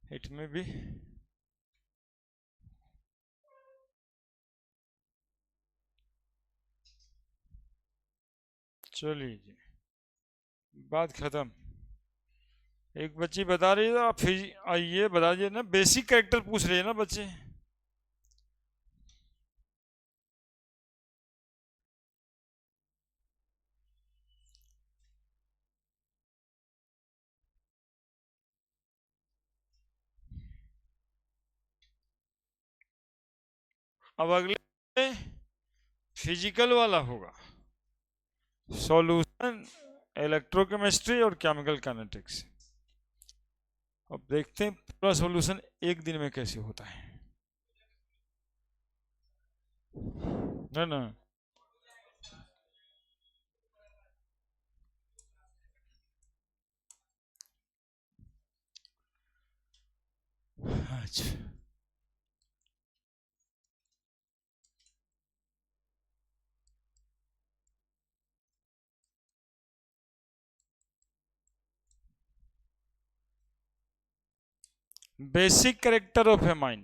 A: इट में भी। चलिए जी, बात खत्म। एक बच्ची बता रही है, आप फिर आइए बता दीजिए ना, बेसिक कैरेक्टर पूछ रहे हैं ना बच्चे। अब अगले फिजिकल वाला होगा, सॉल्यूशन, इलेक्ट्रोकेमिस्ट्री और केमिकल काइनेटिक्स। अब देखते हैं पूरा सॉल्यूशन एक दिन में कैसे होता है, ना ना। अच्छा, बेसिक कैरेक्टर ऑफ एमाइन,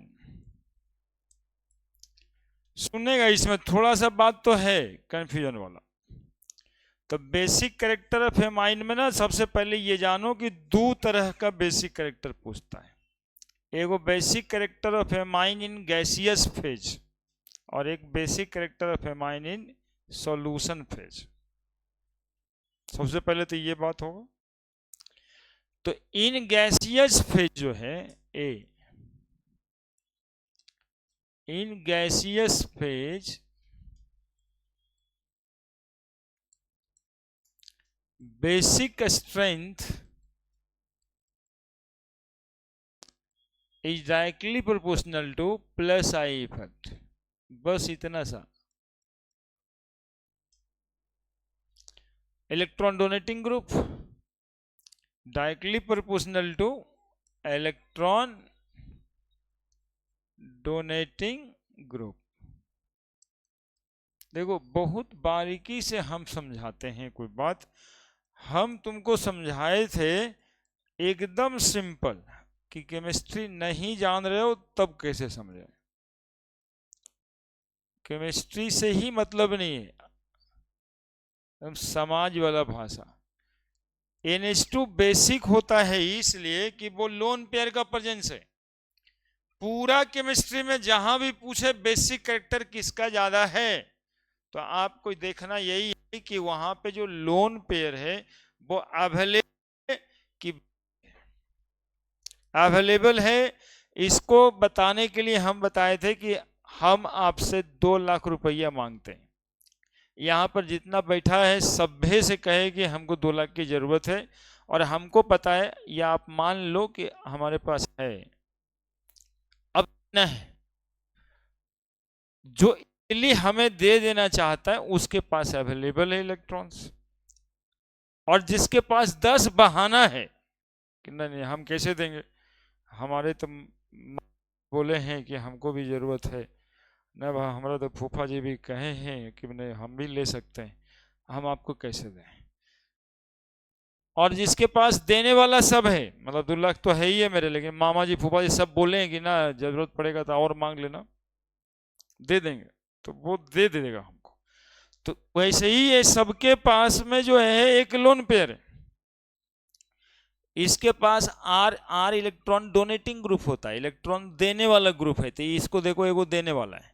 A: सुनेगा इसमें थोड़ा सा बात तो है कंफ्यूजन वाला। तो बेसिक कैरेक्टर ऑफ एमाइन में ना सबसे पहले ये जानो कि दो तरह का बेसिक कैरेक्टर पूछता है। एगो basic character of amine in gaseous phase और एक basic character of amine in solution phase. सबसे पहले तो ये बात होगा। तो इन गैसियस फेज जो है ए, in gaseous phase basic strength is directly proportional to plus I effect. बस इतना सा। Electron donating group directly proportional to electron donating group. देखो बहुत बारीकी से हम समझाते हैं कोई बात, हम तुमको समझाए थे एकदम सिंपल कि केमिस्ट्री नहीं जान रहे हो तब कैसे समझे। केमिस्ट्री से ही मतलब नहीं है, एकदम समाज वाला भाषा। NH2 बेसिक होता है इसलिए कि वो लोन पेयर का प्रेजेंस है। पूरा केमिस्ट्री में जहां भी पूछे बेसिक कैरेक्टर किसका ज्यादा है, तो आपको देखना यही है कि वहां पे जो लोन पेयर है वो अवेलेबल है। इसको बताने के लिए हम बताए थे कि हम आपसे 2 लाख रुपया मांगते हैं। यहाँ पर जितना बैठा है सभ्य से कहे कि हमको 2 लाख की जरूरत है और हमको पता है, या आप मान लो कि हमारे पास है। अब नहीं, जो इली हमें दे देना चाहता है उसके पास अवेलेबल है इलेक्ट्रॉन्स, और जिसके पास 10 बहाना है कि नहीं नहीं हम कैसे देंगे, हमारे तो बोले हैं कि हमको भी जरूरत है, न भाई हमारा तो फूफा जी भी कहे हैं कि नहीं हम भी ले सकते हैं, हम आपको कैसे दें। और जिसके पास देने वाला सब है, मतलब 2 लाख तो है ही है मेरे, लेकिन मामा जी फूफा जी सब बोले हैं कि ना जरूरत पड़ेगा तो और मांग लेना, दे देंगे, तो वो दे देगा हमको। तो वैसे ही ये सबके पास में जो है एक लोन पेयर है, इसके पास R R electron donating group होता है, इलेक्ट्रॉन देने वाला ग्रुप है। तो इसको देखो एगो देने वाला है,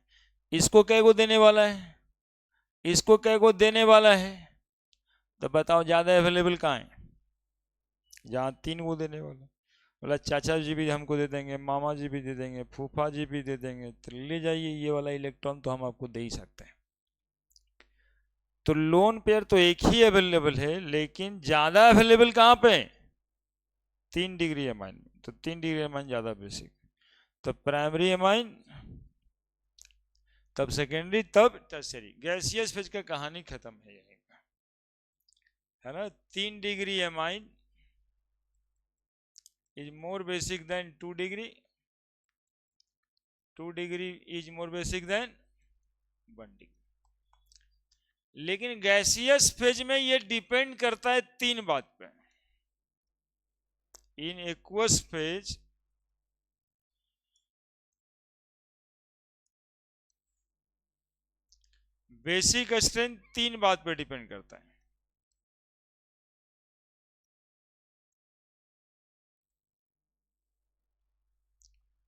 A: इसको कैगो देने वाला है, इसको कैगो देने वाला है। तो बताओ ज्यादा अवेलेबल कहाँ है, जहाँ 3 गो देने वाला। बोला चाचा जी भी हमको दे देंगे, मामा जी भी दे देंगे, फूफा जी भी दे देंगे, तो ले जाइए ये वाला इलेक्ट्रॉन तो हम आपको दे ही सकते हैं। तो लोन पेयर तो एक ही अवेलेबल है, लेकिन ज्यादा अवेलेबल कहाँ पे, 3 डिग्री एमाइन में। तो 3 डिग्री एमाइन ज्यादा बेसिक, तब प्राइमरी एमाइन, तब सेकेंडरी, तब टर्शियरी। गैसियस फेज का कहानी खत्म है यही, है ना। 3 degree amine is more basic than 2 degree, 2 degree is more basic than 1 degree। लेकिन गैसियस फेज में ये डिपेंड करता है तीन बात पे। In aqueous phase basic strength तीन बात पे डिपेंड करता है।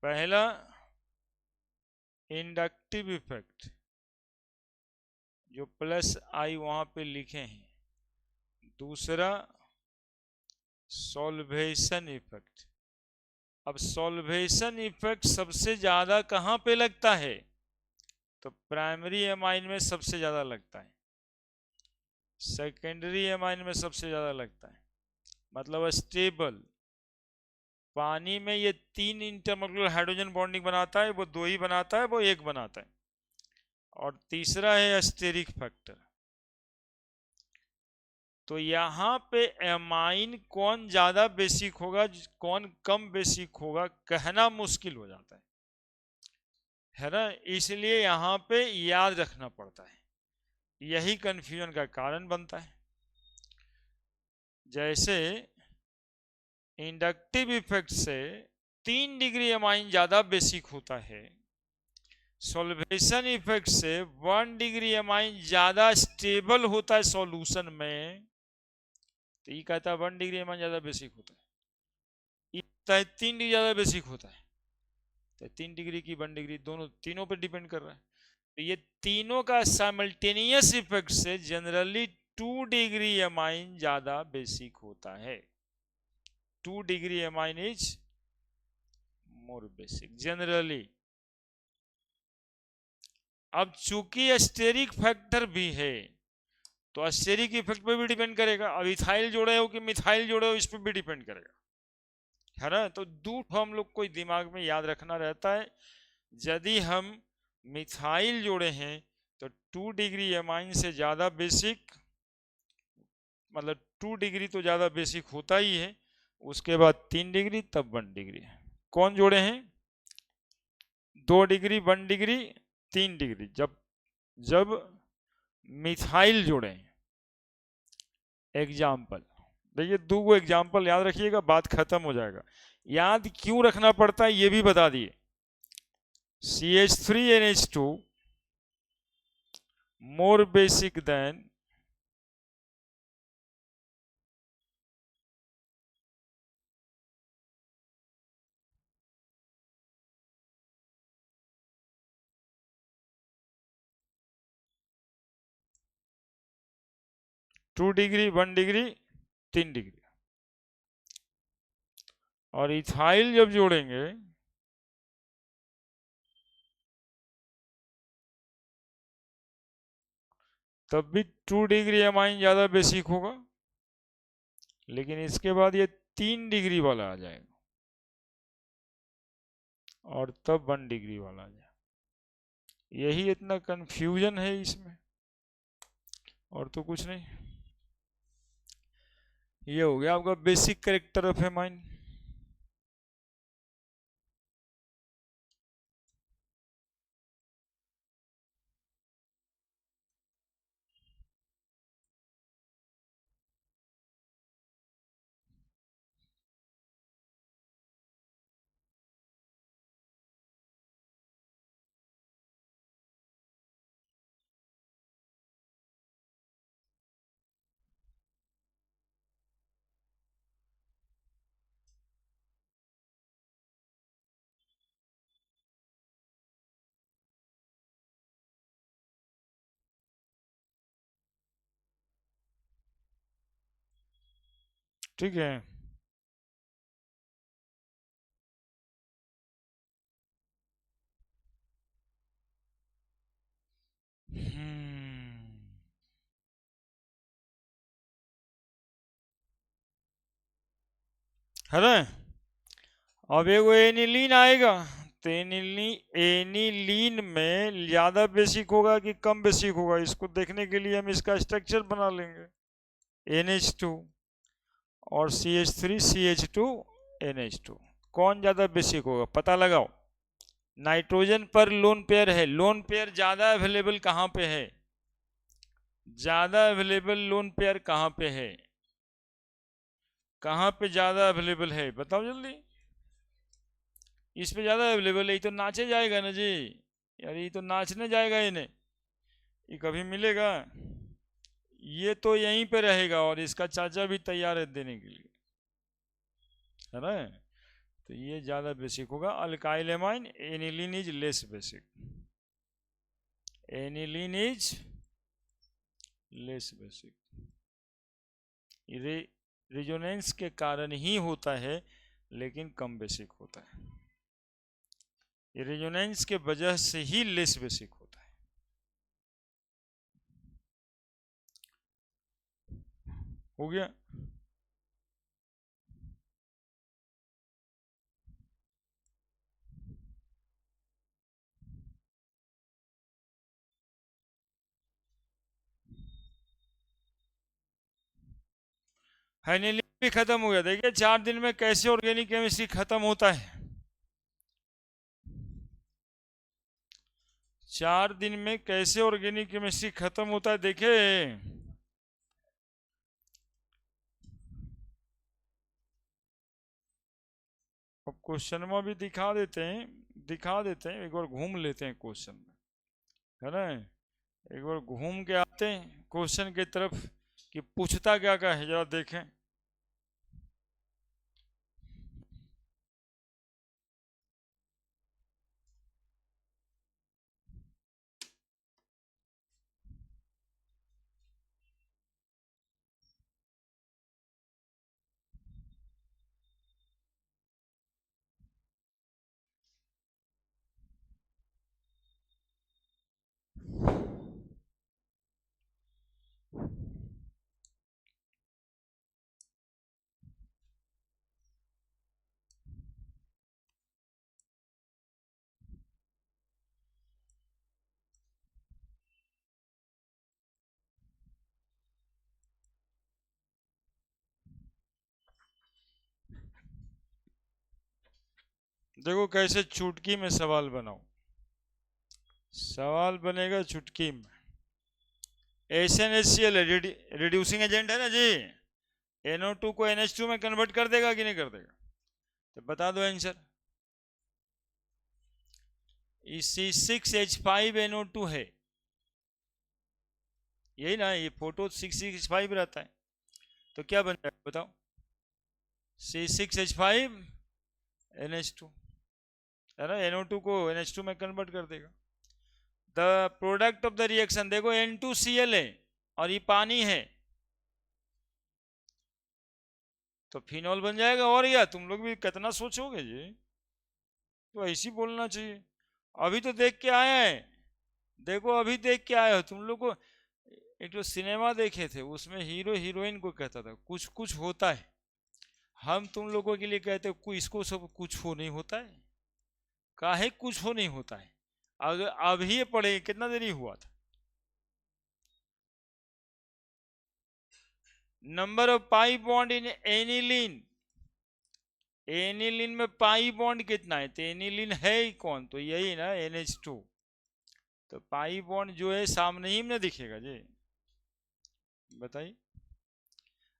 A: पहला इंडक्टिव इफेक्ट, जो प्लस आई वहां पे लिखे हैं। दूसरा सॉल्वेशन इफेक्ट। अब सॉल्वेशन इफेक्ट सबसे ज्यादा कहां पे लगता है? तो प्राइमरी एमाइन में सबसे ज्यादा लगता है, सेकेंडरी एमाइन में सबसे ज्यादा लगता है। मतलब स्टेबल पानी में ये तीन इंटरमोलिकुलर हाइड्रोजन बॉन्डिंग बनाता है, वो दो ही बनाता है, वो एक बनाता है। और तीसरा है स्टेरिक फैक्टर। तो यहाँ पे एमाइन कौन ज्यादा बेसिक होगा, कौन कम बेसिक होगा, कहना मुश्किल हो जाता है ना। इसलिए यहाँ पे याद रखना पड़ता है, यही कंफ्यूजन का कारण बनता है। जैसे इंडक्टिव इफेक्ट से 3 डिग्री एमाइन ज्यादा बेसिक होता है, सॉल्वेशन इफेक्ट से 1 डिग्री एमाइन ज्यादा स्टेबल होता है सॉल्यूशन में। तो ये कहता है 1 डिग्री एमाइन ज्यादा बेसिक होता है, ये 3 डिग्री ज्यादा बेसिक होता है। तो 3 डिग्री की 1 डिग्री दोनों तीनों पर डिपेंड कर रहा है। तो ये तीनों का साइमल्टेनियस इफेक्ट से जनरली 2 डिग्री एमाइन ज्यादा बेसिक होता है। 2 degree amine is more basic generally. अब चूंकि स्टेरिक फैक्टर भी है, तो स्टेरिक इफेक्ट पे भी डिपेंड करेगा। अब इथाइल जोड़े हो कि मिथाइल जोड़े हो, इस पर भी डिपेंड करेगा, है ना। तो दो हम लोग को दिमाग में याद रखना रहता है। यदि हम मिथाइल जोड़े हैं तो 2 डिग्री एमाइन से ज्यादा बेसिक, मतलब 2 डिग्री तो ज्यादा बेसिक होता ही है, उसके बाद 3 डिग्री, तब 1 डिग्री। कौन जोड़े हैं? 2 डिग्री, 1 डिग्री, 3 डिग्री। जब जब मिथाइल जोड़े, एग्जाम्पल देखिए, दो एग्जाम्पल याद रखिएगा, बात खत्म हो जाएगा। याद क्यों रखना पड़ता है ये भी बता दिए। CH3NH2 more basic than two degree, 1 degree, 3 degree. और इथाइल जब जोड़ेंगे तब भी 2 डिग्री एमाइन ज्यादा बेसिक होगा, लेकिन इसके बाद ये 3 डिग्री वाला आ जाएगा, और तब 1 डिग्री वाला आ जाएगा। यही इतना कंफ्यूजन है इसमें, और तो कुछ नहीं। ये हो गया आपका बेसिक कैरेक्टर ऑफ एमाइन। ठीक है। है ना। अब एगो एनिलीन आएगा, तो एनिलीन में ज्यादा बेसिक होगा कि कम बेसिक होगा, इसको देखने के लिए हम इसका स्ट्रक्चर बना लेंगे। NH2 और CH3 CH2 NH2, कौन ज्यादा बेसिक होगा पता लगाओ। नाइट्रोजन पर लोन पेयर है, लोन पेयर ज्यादा अवेलेबल कहां पे है? ज्यादा अवेलेबल लोन पेयर कहाँ पे है, कहाँ पे ज्यादा अवेलेबल है बताओ जल्दी। इस पे ज्यादा अवेलेबल है, ये तो नाचे जाएगा ना जी, यार ये तो नाचने जाएगा इन्हें, ये कभी मिलेगा, ये तो यहीं पे रहेगा और इसका चाचा भी तैयार है देने के लिए, है ना। तो ये ज्यादा बेसिक होगा। Alkyl amine, aniline is less basic, aniline is less basic. Resonance के कारण ही होता है लेकिन कम बेसिक होता है, ये रिजोनेंस के वजह से ही लेस बेसिक होता है। हो गया। फाइनली भी खत्म हो गया। देखिए 4 दिन में कैसे ऑर्गेनिक केमिस्ट्री खत्म होता है, 4 दिन में कैसे ऑर्गेनिक केमिस्ट्री खत्म होता है देखिए। अब क्वेश्चन में भी दिखा देते हैं, एक बार घूम लेते हैं क्वेश्चन में, है ना। एक बार घूम के आते हैं क्वेश्चन की तरफ कि पूछता क्या क्या है, जरा देखें। देखो कैसे चुटकी में सवाल बनाओ, सवाल बनेगा चुटकी में। SnHCl रिड्यूसिंग एजेंट है ना जी, NO2 को NH2 में कन्वर्ट कर देगा कि नहीं कर देगा, तो बता दो आंसर। C6H5NO2 है, यही ना, ये फोटो 6H5 रहता है, तो क्या बन जाएगा बताओ, C6H5NH2, है ना, NO2 को NH2 में कन्वर्ट कर देगा। The product of the reaction देखो N2Cl है और ये पानी है, तो फिनॉल बन जाएगा। और क्या तुम लोग भी कितना सोचोगे जी, तो ऐसी बोलना चाहिए। अभी तो देख के आया है, देखो अभी देख के आए हो तुम लोग को। एक जो सिनेमा देखे थे उसमें हीरो हीरोइन को कहता था कुछ कुछ होता है, हम तुम लोगों के लिए कहते हैं कुछ, इसको सब कुछ हो नहीं होता है, काहे कुछ हो नहीं होता है। अगर अभी ये पढ़े कितना देरी हुआ था। Number of pi bond in aniline, aniline में पाई बॉन्ड कितना है, तो एनिलीन है ही कौन, तो यही ना NH2, तो पाई बॉन्ड जो है सामने ही में दिखेगा जी, बताइए।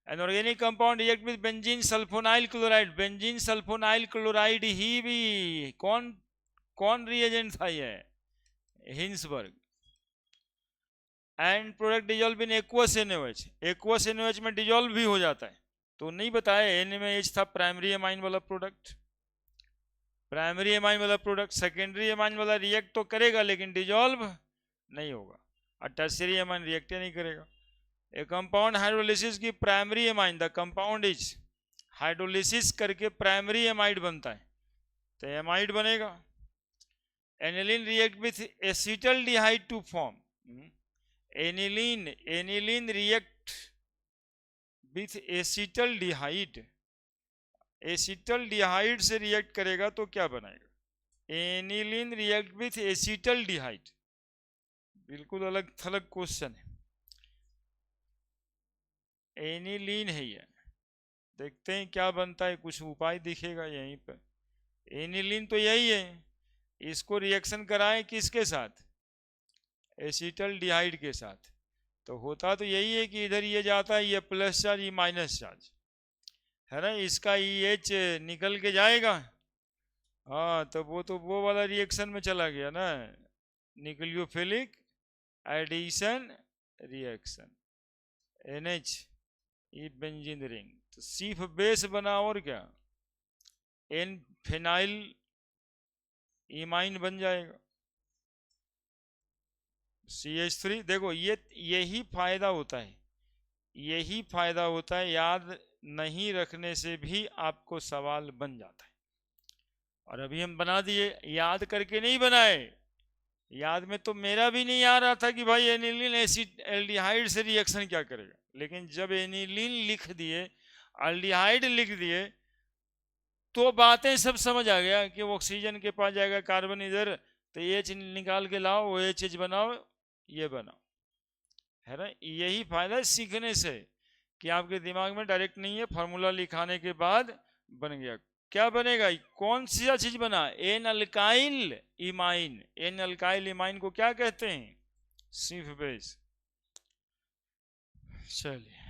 A: An organic compound react with benzene sulphonyl chloride, benzene sulphonyl chloride ही भी कौन कौन रिएजेंट था ये, Hinsberg. End product dissolve in aqueous NaOH, aqueous NaOH में डिजोल्व भी हो जाता है, तो नहीं बताया NaMH था प्राइमरी एमाइन वाला प्रोडक्ट, प्राइमरी एमाइन वाला प्रोडक्ट सेकेंडरी एमाइन वाला रिएक्ट तो करेगा लेकिन डिजोल्व नहीं होगा, और टर्शियरी एमाइन रिएक्ट नहीं करेगा। ए कंपाउंड हाइड्रोलिसिस की primary amine, the compound is hydrolysis करके प्राइमरी एमाइड बनता है, तो एमाइड बनेगा। Aniline react with acetaldehyde to form, aniline aniline react with acetaldehyde, acetaldehyde से रिएक्ट करेगा तो क्या बनाएगा, एनिलीन रिएक्ट विथ एसिटल्डिहाइड, बिल्कुल अलग थलग क्वेश्चन है। एनिलीन है ये, देखते हैं क्या बनता है, कुछ उपाय दिखेगा यहीं पर। एनिलीन तो यही है, इसको रिएक्शन कराएं किसके साथ, एसिटल्डिहाइड के साथ, तो होता तो यही है कि इधर ये जाता है, ये प्लस चार्ज, ये माइनस चार्ज है ना, इसका ई एच निकल के जाएगा। हाँ, तो वो वाला रिएक्शन में चला गया ना, न्यूक्लियोफिलिक एडिशन रिएक्शन, NH, ये बेंजीन रिंग, तो सिर्फ बेस बना और क्या, एन फिनाइल इमाइन बन जाएगा, CH3। देखो ये यही फायदा होता है, यही फायदा होता है, याद नहीं रखने से भी आपको सवाल बन जाता है। और अभी हम बना दिए, याद करके नहीं बनाए। याद में तो मेरा भी नहीं आ रहा था कि भाई एनिलीन एसिड एल्डिहाइड से रिएक्शन क्या करेगा, लेकिन जब एनिलीन लिख दिए, एल्डिहाइड लिख दिए, तो बातें सब समझ आ गया कि वो ऑक्सीजन के पास जाएगा, कार्बन इधर, तो एच निकाल के लाओ, वो एच बनाओ, ये बनाओ, है ना। यही फायदा है सीखने से, कि आपके दिमाग में डायरेक्ट नहीं है, फार्मूला लिखाने के बाद बन गया। क्या बनेगा, कौन सी चीज बना, N alkyl imine. N alkyl imine को क्या कहते हैं, सिर्फ बेस। चलिए,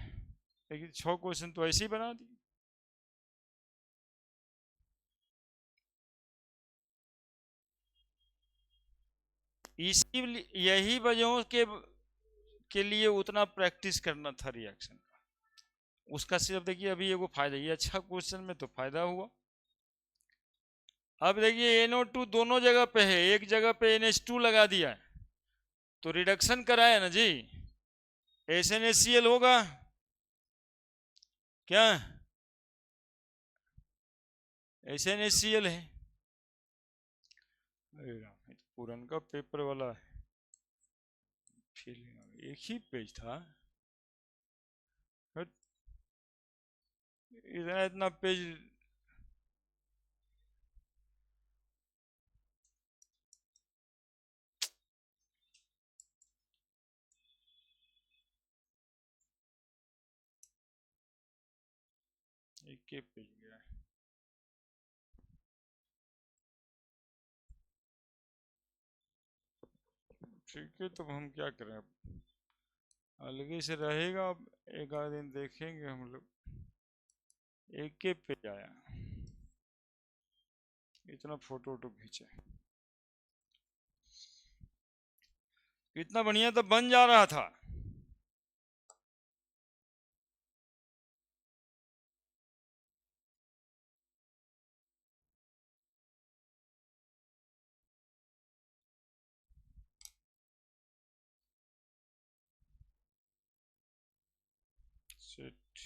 A: लेकिन 6 क्वेश्चन तो ऐसे ही बना दिए। इसी यही वजहों के लिए उतना प्रैक्टिस करना था रिएक्शन का, उसका सिर्फ देखिए अभी एगो फायदा, ये अच्छा क्वेश्चन में तो फायदा हुआ। अब देखिए NO2 दोनों जगह पे है, एक जगह पे NH2 लगा दिया है, तो रिडक्शन कराया ना जी, SnHCl होगा क्या, SnHCl है। अरे राम, ये तो पुरनका पेपर वाला फीलिंग, एक ही पेज था, हट, इतना इतना पेज। एक ही पेज गया, ठीक है, तो हम क्या करें अब, अलग से रहेगा, अब एक आध दिन देखेंगे हम लोग। एक के पे आया, इतना फोटो वोटो खींचे, इतना बढ़िया तो बन जा रहा था। Shit.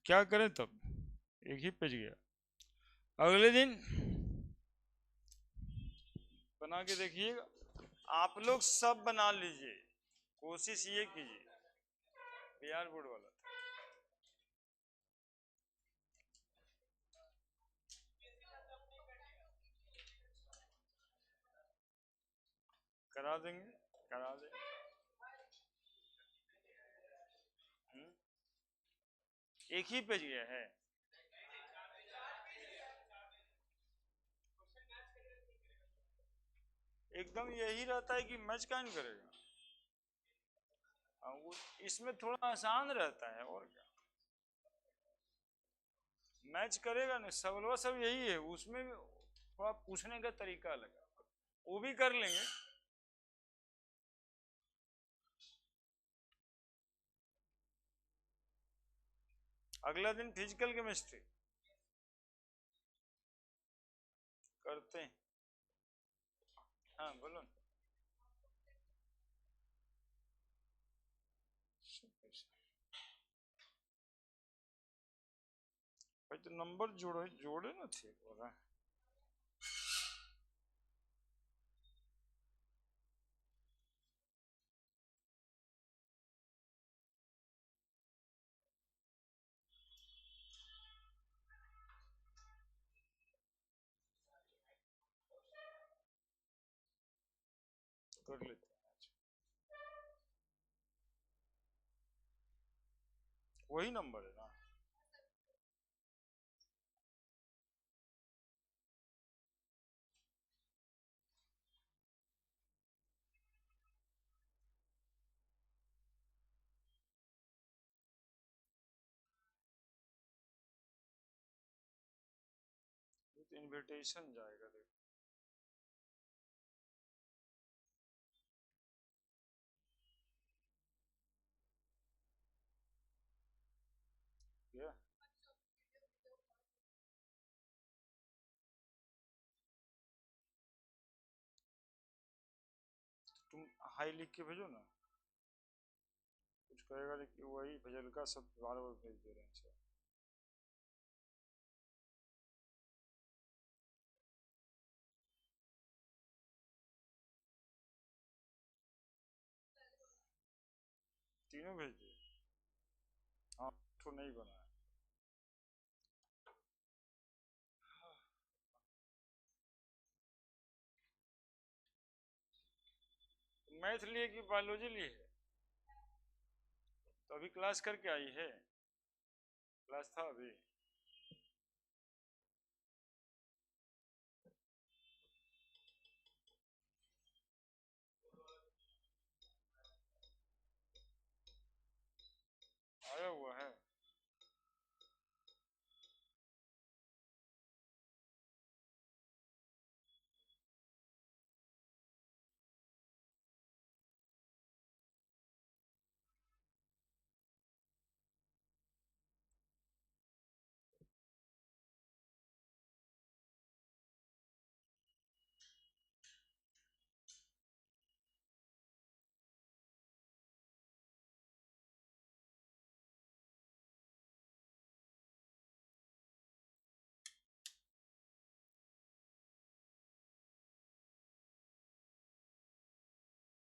A: क्या करें तब, एक ही पेज गया। अगले दिन बना के देखिएगा, आप लोग सब बना लीजिए, कोशिश ये कीजिए, बिहार बोर्ड वाला करा देंगे, करा दे। एक ही पेज गया है, एकदम यही रहता है कि मैच का नहीं करेगा। वो इसमें थोड़ा आसान रहता है, और क्या, मैच करेगा ना, सवाल सब यही है, उसमें थोड़ा पूछने का तरीका अलग है, वो भी कर लेंगे। अगला दिन फिजिकल केमिस्ट्री करते हैं। हाँ बोलो। भाई तो नंबर जोड़े जोड़े ना थे बोला। कर लेते हैं। वही नंबर है ना। ये तो इनविटेशन जाएगा देखो। क्या तुम हाई लिख के भेजो ना, कुछ करेगा लेकिन वही भजल का सब बार बार भेज दे रहे हैं सब। तीनों भेज दिए। हाँ, तो नहीं बना है। मैथ लिए कि बायोलॉजी लिए है? तो अभी क्लास करके आई है? क्लास था अभी?